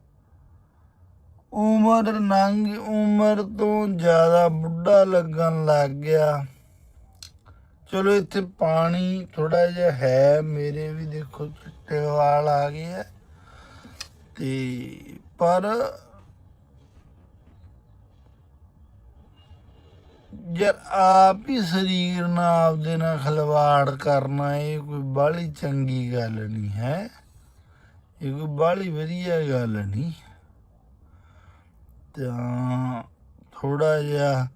ਉਮਰ ਤੋਂ ਜ਼ਿਆਦਾ ਬੁੱਢਾ ਲੱਗਣ ਲੱਗ ਗਿਆ। ਚਲੋ ਇੱਥੇ ਪਾਣੀ ਥੋੜਾ ਜਿਹਾ ਹੈ, ਮੇਰੇ ਵੀ ਦੇਖੋ ਚਿੱਟੇ ਵਾਲ ਆ ਗਏ ਆ, ਤੇ ਪਰ ਯਾਰ ਆਪ ਹੀ ਸਰੀਰ ਨਾਲ ਆਪਦੇ ਨਾਲ ਖਿਲਵਾੜ ਕਰਨਾ, ਇਹ ਕੋਈ ਬਾਹਲੀ ਚੰਗੀ ਗੱਲ ਨਹੀਂ ਹੈ, ਇਹ ਕੋਈ ਬਾਹਲੀ ਵਧੀਆ ਗੱਲ ਨਹੀਂ। ਤਾਂ ਥੋੜਾ ਜਿਹਾ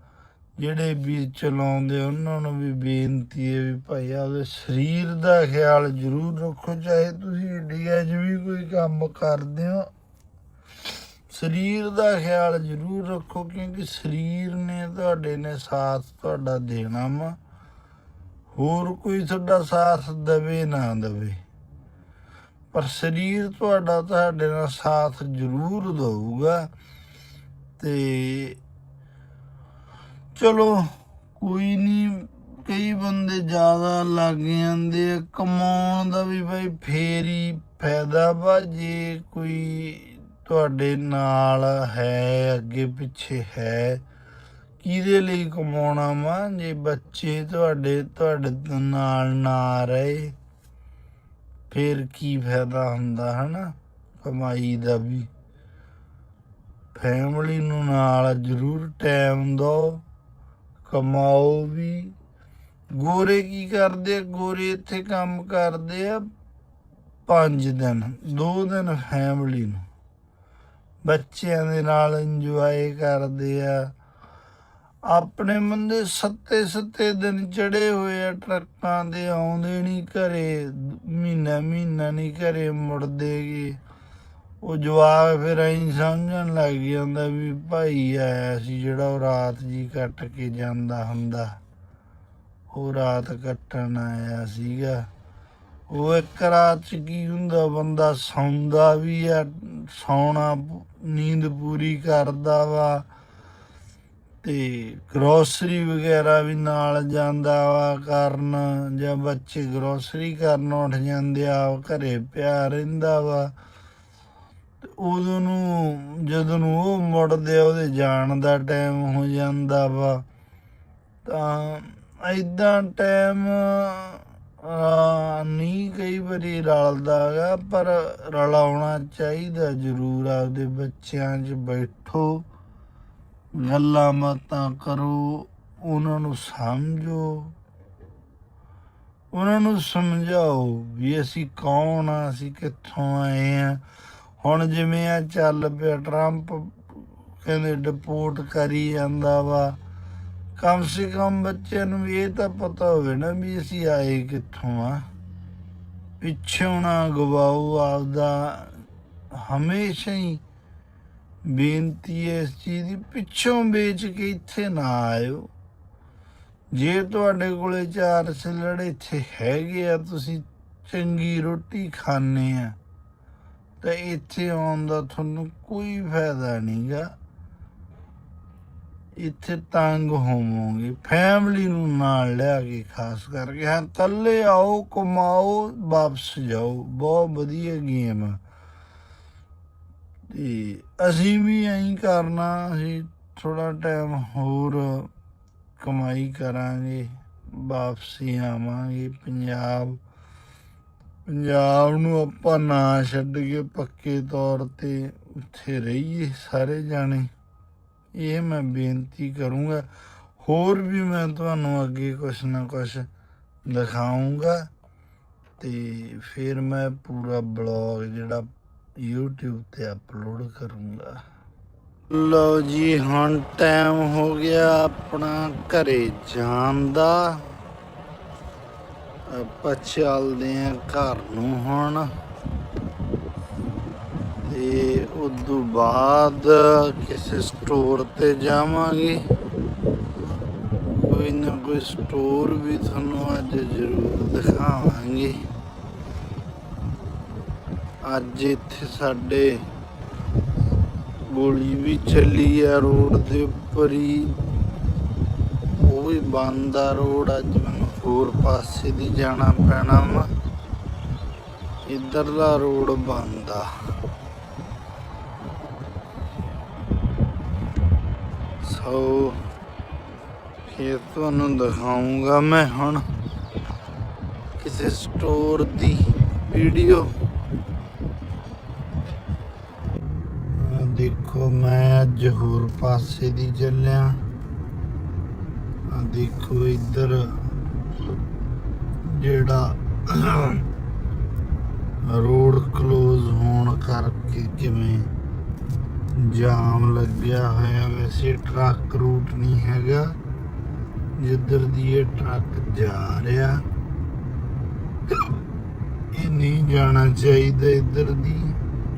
ਜਿਹੜੇ ਵੀ ਚਲਾਉਂਦੇ ਉਹਨਾਂ ਨੂੰ ਵੀ ਬੇਨਤੀ ਹੈ ਵੀ ਭਾਈ ਆਪਦੇ ਸਰੀਰ ਦਾ ਖਿਆਲ ਜ਼ਰੂਰ ਰੱਖੋ, ਚਾਹੇ ਤੁਸੀਂ ਇੰਡੀਆ 'ਚ ਵੀ ਕੋਈ ਕੰਮ ਕਰਦੇ ਹੋ, ਸਰੀਰ ਦਾ ਖਿਆਲ ਜ਼ਰੂਰ ਰੱਖੋ, ਕਿਉਂਕਿ ਸਰੀਰ ਨੇ ਤੁਹਾਡੇ ਨੇ ਸਾਥ ਤੁਹਾਡਾ ਦੇਣਾ ਵਾ, ਹੋਰ ਕੋਈ ਤੁਹਾਡਾ ਸਾਥ ਦੇਵੇ ਨਾ ਦੇਵੇ, ਪਰ ਸਰੀਰ ਤੁਹਾਡਾ ਤੁਹਾਡੇ ਨਾਲ ਸਾਥ ਜ਼ਰੂਰ ਦਊਗਾ। ਤੇ ਚਲੋ ਕੋਈ ਨਹੀਂ, ਕਈ ਬੰਦੇ ਜ਼ਿਆਦਾ ਲੱਗ ਜਾਂਦੇ ਆ ਕਮਾਉਣ ਦਾ ਵੀ ਭਾਈ, ਫੇਰ ਹੀ ਫਾਇਦਾ ਵਾ। ਜੇ ਕੋਈ ਤੁਹਾਡੇ ਨਾਲ ਹੈ, ਅੱਗੇ ਪਿੱਛੇ ਹੈ, ਕਿਹਦੇ ਲਈ ਕਮਾਉਣਾ ਵਾ। ਜੇ ਬੱਚੇ ਤੁਹਾਡੇ ਨਾਲ ਨਾ ਰਹੇ, ਫਿਰ ਕੀ ਫਾਇਦਾ ਹੁੰਦਾ ਹਨਾ ਕਮਾਈ ਦਾ ਵੀ। ਫੈਮਿਲੀ ਨੂੰ ਨਾਲ ਜ਼ਰੂਰ ਟਾਈਮ ਦਿਓ, ਕਮਾਓ ਵੀ। ਗੋਰੇ ਕੀ ਕਰਦੇ ਆ, ਗੋਰੇ ਇੱਥੇ ਕੰਮ ਕਰਦੇ ਆ 5 ਦਿਨ, 2 ਦਿਨ ਫੈਮਿਲੀ ਨੂੰ, ਬੱਚਿਆਂ ਦੇ ਨਾਲ ਇੰਜੋਏ ਕਰਦੇ ਆ। ਆਪਣੇ ਬੰਦੇ 7 ਦਿਨ ਚੜੇ ਹੋਏ ਆ ਟਰੱਕਾਂ ਦੇ, ਆਉਂਦੇ ਨਹੀਂ ਘਰੇ, ਮਹੀਨਾ ਨਹੀਂ ਘਰੇ ਮੁੜਦੇ ਗੇ। ਉਹ ਜਵਾਕ ਫਿਰ ਐਂ ਸਮਝਣ ਲੱਗ ਜਾਂਦਾ ਵੀ ਭਾਈ ਆਇਆ ਸੀ ਜਿਹੜਾ ਉਹ ਰਾਤ ਜੀ ਕੱਟ ਕੇ ਜਾਂਦਾ ਹੁੰਦਾ, ਉਹ ਰਾਤ ਕੱਟਣ ਆਇਆ ਸੀਗਾ। ਉਹ ਇੱਕ ਰਾਤ 'ਚ ਕੀ ਹੁੰਦਾ, ਬੰਦਾ ਸੌਂਦਾ ਵੀ ਆ, ਸੌਣਾ ਨੀਂਦ ਪੂਰੀ ਕਰਦਾ ਵਾ, ਤੇ ਗਰੋਸਰੀ ਵਗੈਰਾ ਵੀ ਨਾਲ ਜਾਂਦਾ ਵਾ ਕਰਨ, ਜਾਂ ਬੱਚੇ ਗਰੋਸਰੀ ਕਰਨ ਉੱਠ ਜਾਂਦੇ ਆ, ਘਰੇ ਪਿਆ ਰਹਿੰਦਾ ਵਾ। ਉਦੋਂ ਨੂੰ ਜਦੋਂ ਨੂੰ ਉਹ ਮੁੜਦੇ ਆ, ਉਹਦੇ ਜਾਣ ਦਾ ਟਾਈਮ ਹੋ ਜਾਂਦਾ ਵਾ। ਤਾਂ ਇੱਦਾਂ ਟਾਈਮ ਨਹੀਂ ਕਈ ਵਾਰੀ ਰਲਦਾ ਗਾ, ਪਰ ਰਲਾਉਣਾ ਚਾਹੀਦਾ ਜ਼ਰੂਰ। ਆਪਦੇ ਬੱਚਿਆਂ 'ਚ ਬੈਠੋ, ਗੱਲਾਂ ਬਾਤਾਂ ਕਰੋ, ਉਹਨਾਂ ਨੂੰ ਸਮਝੋ, ਉਹਨਾਂ ਨੂੰ ਸਮਝਾਓ ਵੀ ਅਸੀਂ ਕੌਣ ਆ, ਅਸੀਂ ਕਿੱਥੋਂ ਆਏ ਆ। ਹੁਣ ਜਿਵੇਂ ਆ ਚੱਲ ਪਿਆ ਟਰੰਪ, ਕਹਿੰਦੇ ਡਿਪੋਰਟ ਕਰੀ ਜਾਂਦਾ ਵਾ, ਕਮ ਸੇ ਕਮ ਬੱਚਿਆਂ ਨੂੰ ਇਹ ਤਾਂ ਪਤਾ ਹੋਵੇ ਨਾ ਵੀ ਅਸੀਂ ਆਏ ਕਿੱਥੋਂ ਆ। ਪਿੱਛੋਂ ਨਾ ਗਵਾਓ ਆਪਦਾ, ਹਮੇਸ਼ਾ ਹੀ ਬੇਨਤੀ ਹੈ ਇਸ ਚੀਜ਼ ਦੀ, ਪਿੱਛੋਂ ਵੇਚ ਕੇ ਇੱਥੇ ਨਾ ਆਇਓ। ਜੇ ਤੁਹਾਡੇ ਕੋਲੇ 4 ਸਿਲੜ ਇੱਥੇ ਹੈਗੇ ਆ, ਤੁਸੀਂ ਚੰਗੀ ਰੋਟੀ ਖਾਂਦੇ ਆ, ਤਾਂ ਇੱਥੇ ਆਉਣ ਦਾ ਤੁਹਾਨੂੰ ਕੋਈ ਫਾਇਦਾ ਨਹੀਂਗਾ। ਇੱਥੇ ਤੰਗ ਹੋਵੋਗੇ। ਫੈਮਿਲੀ ਨੂੰ ਨਾਲ ਲਿਆ ਕੇ ਖਾਸ ਕਰਕੇ, ਹਾਂ ਇਕੱਲੇ ਆਓ, ਕਮਾਓ, ਵਾਪਸ ਜਾਓ, ਬਹੁਤ ਵਧੀਆ ਗੇਮ ਆ। ਤੇ ਅਸੀਂ ਵੀ ਐਂ ਕਰਨਾ, ਅਸੀਂ ਥੋੜ੍ਹਾ ਟਾਈਮ ਹੋਰ ਕਮਾਈ ਕਰਾਂਗੇ, ਵਾਪਸੀ ਆਵਾਂਗੇ ਪੰਜਾਬ। ਪੰਜਾਬ ਨੂੰ ਆਪਾਂ ਨਾ ਛੱਡ ਕੇ ਪੱਕੇ ਤੌਰ ਤੇ ਉੱਥੇ ਰਹੀਏ ਸਾਰੇ ਜਾਣੇ। ਇਹ ਮੈਂ ਬੇਨਤੀ ਕਰੂੰਗਾ। ਹੋਰ ਵੀ ਮੈਂ ਤੁਹਾਨੂੰ ਅੱਗੇ ਕੁਛ ਨਾ ਕੁਛ ਦਿਖਾਊਂਗਾ ਤੇ ਫਿਰ ਮੈਂ ਪੂਰਾ ਬਲੌਗ ਜਿਹੜਾ YouTube ਤੇ ਅਪਲੋਡ ਕਰੂੰਗਾ। ਲਓ ਜੀ, ਹੁਣ ਟਾਈਮ ਹੋ ਗਿਆ ਆਪਣਾ ਘਰੇ ਜਾਣ ਦਾ। ਆਪਾਂ ਚੱਲਦੇ ਆਂ ਘਰ ਨੂੰ ਹੁਣ ਤੇ ਉਦੋਂ ਬਾਅਦ ਕਿਸੇ ਸਟੋਰ ਤੇ ਜਾਵਾਂਗੇ। ਕੋਈ ਨਾ ਕੋਈ ਸਟੋਰ ਵੀ ਤੁਹਾਨੂੰ ਅੱਜ ਜ਼ਰੂਰ ਦਿਖਾਵਾਂਗੇ। ਅੱਜ ਇੱਥੇ ਸਾਡੇ ਗੋਲੀ ਵੀ ਚੱਲੀ ਆ ਰੋਡ ਦੇ ਉੱਪਰ ਹੀ, ਉਹ ਵੀ ਬੰਦ ਆ ਰੋਡ। ਅੱਜ ਮੈਨੂੰ ਹੋਰ ਪਾਸੇ ਦੀ ਜਾਣਾ ਪੈਣਾ ਵਾ, ਇੱਧਰਲਾ ਰੋਡ ਬੰਦ ਆ। ਸੋ ਫਿਰ ਤੁਹਾਨੂੰ ਦਿਖਾਊਂਗਾ ਮੈਂ ਹੁਣ ਕਿਸੇ ਸਟੋਰ ਦੀ ਵੀਡੀਓ। ਦੇਖੋ ਮੈਂ ਅੱਜ ਹੋਰ ਪਾਸੇ ਦੀ ਚੱਲਿਆ। ਦੇਖੋ ਇੱਧਰ ਜਿਹੜਾ ਰੋਡ ਕਲੋਜ਼ ਹੋਣ ਕਰਕੇ ਕਿਵੇਂ ਜਾਮ ਲੱਗਿਆ ਹੋਇਆ। ਵੈਸੇ ਟਰੱਕ ਰੂਟ ਨਹੀਂ ਹੈਗਾ ਜਿੱਧਰ ਦੀ ਇਹ ਟਰੱਕ ਜਾ ਰਿਹਾ। ਇਹ ਨਹੀਂ ਜਾਣਾ ਚਾਹੀਦਾ ਇੱਧਰ ਦੀ,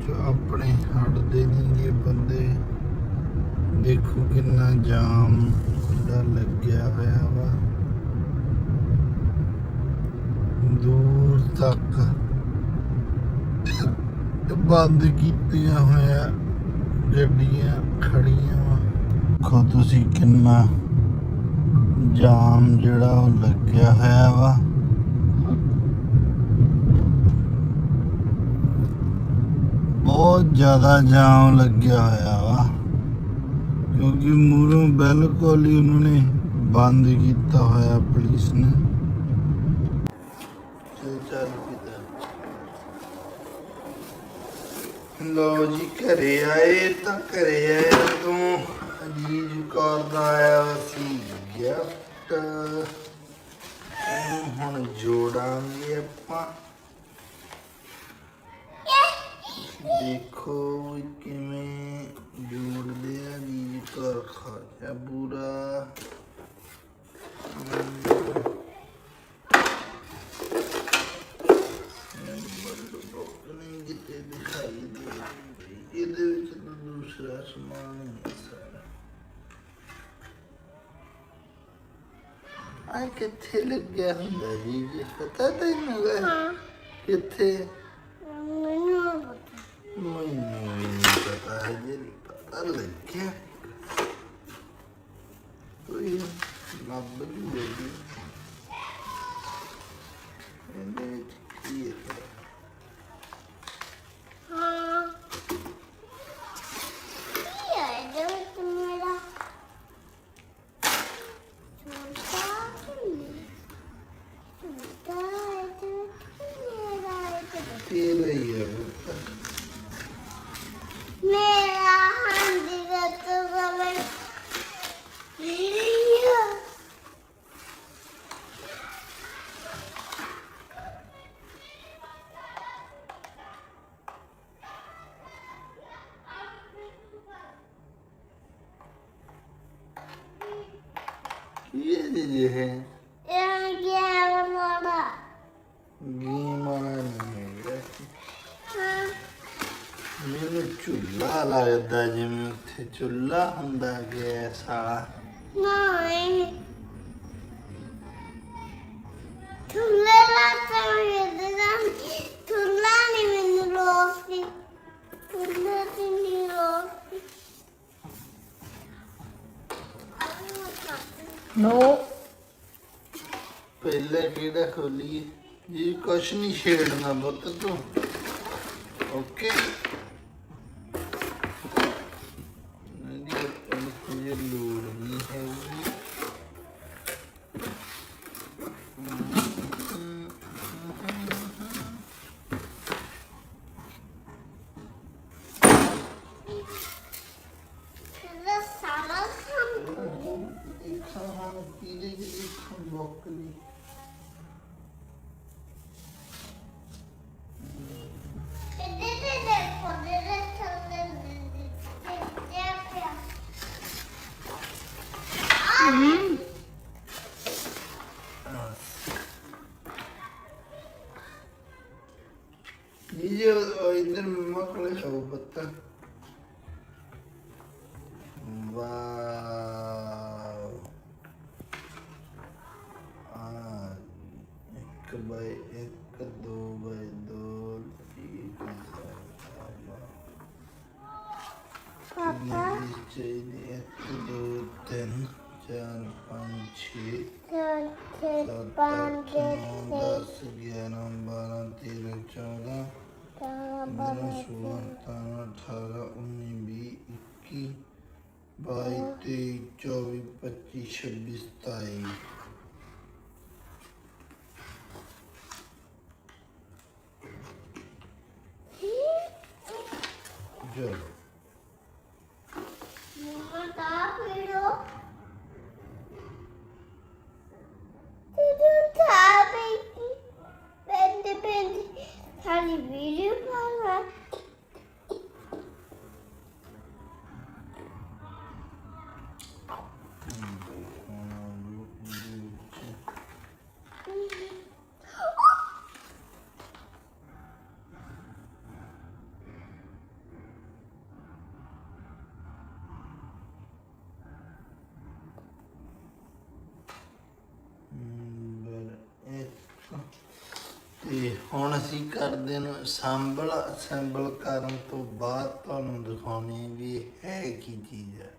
ਜੋ ਆਪਣੇ ਹਟਦੇ ਨਹੀਂ ਇਹ ਬੰਦੇ। ਦੇਖੋ ਕਿੰਨਾ ਜਾਮ ਦਾ ਲੱਗਿਆ ਹੋਇਆ ਵਾ, ਦੂਰ ਤੱਕ ਬੰਦ ਕੀਤੀਆਂ ਹੋਇਆ ਗੱਡੀਆਂ ਖੜੀਆਂ ਵਾ। ਦੇਖੋ ਤੁਸੀਂ ਕਿੰਨਾ ਜਾਮ ਜਿਹੜਾ ਉਹ ਲੱਗਿਆ ਹੋਇਆ ਵਾ। ਬਹੁਤ ਜ਼ਿਆਦਾ ਜਾਮ ਲੱਗਿਆ ਹੋਇਆ ਵਾ ਕਿਉਂਕਿ ਮੂਹਰੋਂ ਬਿਲਕੁਲ ਹੀ ਉਹਨਾਂ ਨੇ ਬੰਦ ਕੀਤਾ ਹੋਇਆ ਪੁਲਿਸ ਨੇ। ਚੱਲ ਲਓ ਜੀ, ਘਰੇ ਆਏ ਤਾਂ ਘਰੇ ਆਏ ਤੋਂ ਅਜੀਜ਼ ਕੌਰ ਦਾ ਆਇਆ ਸੀ ਗਿਫਟ। ਇਹਨੂੰ ਹੁਣ ਜੋੜਾਂਗੇ ਆਪਾਂ। ਦੇਖੋ ਕਿਵੇਂ ਜੋੜਦੇ ਆ ਜੀ। ਕਰ ਖਾਇਆ ਪੂਰਾ ਨਹੀਂ ਕਿਤੇ ਦਿਖਾਈ ਦੇ। ਇਹਦੇ ਵਿੱਚ ਤਾਂ ਦੂਸਰਾ ਸਮਾਨ ਹੈ ਸਾਰਾ। ਆ ਕਿੱਥੇ ਲੱਗਿਆ ਹੁੰਦਾ ਜੀ? ਪਤਾ ਤੈਨੂੰ ਕਿੱਥੇ? ਮੈਨੂੰ ਨਹੀਂ ਪਤਾ ਹੈ ਜੀ। ਪਤਾ ਲੱਗਿਆ ਕੋਈ ਲੱਭ ਜੂਗੀ ਇਹਦੇ ਵਿੱਚ ਕੀ ਹੈ? ये है गेम वाला नहीं है। मैंने चूल्हा लगता जिमें उत्थे चूल्हा हुंदा गैस वाला नहीं। चूल्हे लाता चूल्हा नहीं मैंने रोटी चूल्हे नहीं रोटी नो। पहले केड़ा खोलिए जी? कुछ नहीं छेड़ना पुत तू। ओके ये लोड़ नहीं है। ये इधर मकड़े हो पत्ता वाह एक बाई एक दो बाई दो चाहिए एक दो तीन चार पाँच छः सात आठ नौ 10 11 12 13 14 15 16 17 18 19 20 21 22 23 24 25 27 चलो ਤੇ ਹੁਣ ਅਸੀਂ ਕਰਦੇ ਨੂੰ ਅਸੈਂਬਲ ਕਰਨ ਤੋਂ ਬਾਅਦ ਤੁਹਾਨੂੰ ਦਿਖਾਉਣੀ ਵੀ ਇਹ ਹੈ ਕੀ ਚੀਜ਼ ਹੈ।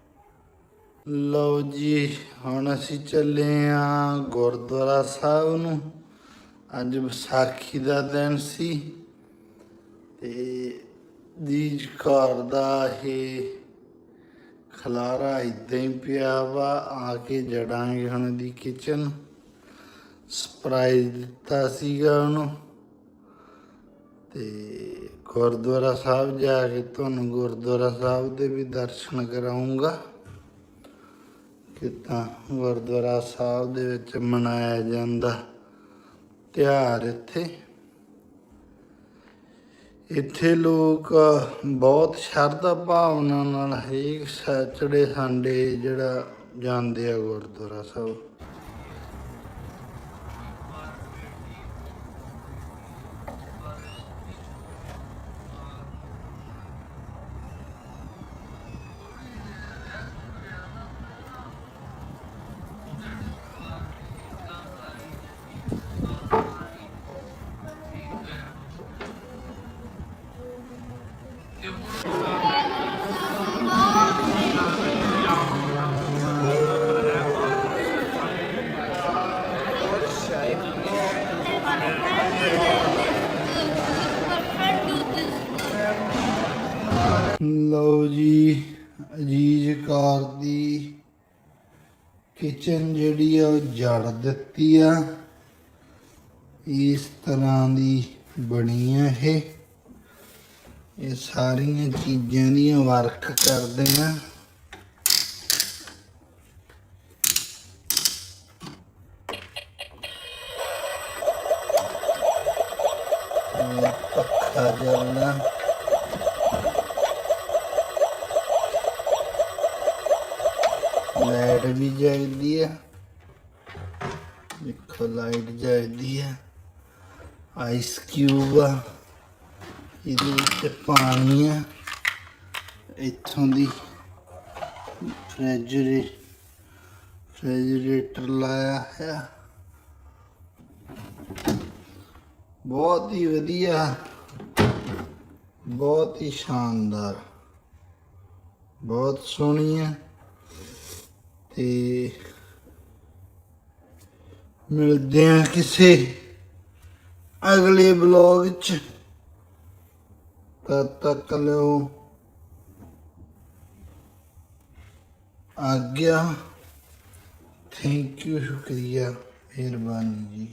ਲਓ ਜੀ ਹੁਣ ਅਸੀਂ ਚੱਲੇ ਆ ਗੁਰਦੁਆਰਾ ਸਾਹਿਬ ਨੂੰ। ਅੱਜ ਵਿਸਾਖੀ ਦਾ ਦਿਨ ਸੀ ਤੇ ਜੀਜ ਘਰ ਦਾ ਇਹ ਖਲਾਰਾ ਇੱਦਾਂ ਹੀ ਪਿਆ ਵਾ। ਆ ਕੇ ਜੜਾਂਗੇ ਹੁਣ ਦੀ ਕਿਚਨ। ਸਰਪ੍ਰਾਈਜ਼ ਦਿੱਤਾ ਸੀਗਾ ਉਹਨੂੰ ਤੇ ਗੁਰਦੁਆਰਾ ਸਾਹਿਬ ਜਾ ਕੇ ਤੁਹਾਨੂੰ ਗੁਰਦੁਆਰਾ ਸਾਹਿਬ ਦੇ ਵੀ ਦਰਸ਼ਨ ਕਰਾਉਂਗਾ। ਕਿੱਦਾਂ ਗੁਰਦੁਆਰਾ ਸਾਹਿਬ ਦੇ ਵਿੱਚ ਮਨਾਇਆ ਜਾਂਦਾ ਤਿਉਹਾਰ। ਇੱਥੇ ਲੋਕ ਬਹੁਤ ਸ਼ਰਧਾ ਭਾਵਨਾ ਨਾਲ ਹਰੇਕ ਸੈਚਰਡੇ ਸੰਡੇ ਜਿਹੜਾ ਜਾਂਦੇ ਆ ਗੁਰਦੁਆਰਾ ਸਾਹਿਬ। ਲਓ ਜੀ ਅਜੀਜ਼ ਕੌਰ ਦੀ ਕਿਚਨ ਜਿਹੜੀ ਆ ਉਹ ਜੜ ਦਿੱਤੀ ਆ। ਇਸ ਤਰ੍ਹਾਂ ਦੀ ਬਣੀ ਆ ਇਹ ਸਾਰੀਆਂ ਚੀਜ਼ਾਂ ਦੀਆਂ ਵਰਕ ਕਰਦੇ ਆ। ਪੱਖਾ ਚੱਲਣਾ ਲਾਈਟ ਵੀ ਜਗਦੀ ਹੈ। ਦੇਖੋ ਲਾਈਟ ਜਗਦੀ ਹੈ। ਆਈਸ ਕਿਊਬ ਆ ਇਹਦੇ ਵਿੱਚ ਪਾਣੀ ਆ। ਇੱਥੋਂ ਦੀ ਰੈਫ੍ਰਿਜਰੇਟਰ ਲਾਇਆ ਹੈ। ਬਹੁਤ ਹੀ ਵਧੀਆ ਬਹੁਤ ਹੀ ਸ਼ਾਨਦਾਰ ਬਹੁਤ ਸੋਹਣੀ ਹੈ। ਤੇ ਮਿਲਦੇ ਆ ਕਿਸੇ ਅਗਲੇ ਬਲੌਗ 'ਚ। ਤਦ ਤੱਕ ਲਓ ਆਗਿਆ। ਥੈਂਕ ਯੂ ਸ਼ੁਕਰੀਆ ਮਿਹਰਬਾਨੀ ਜੀ।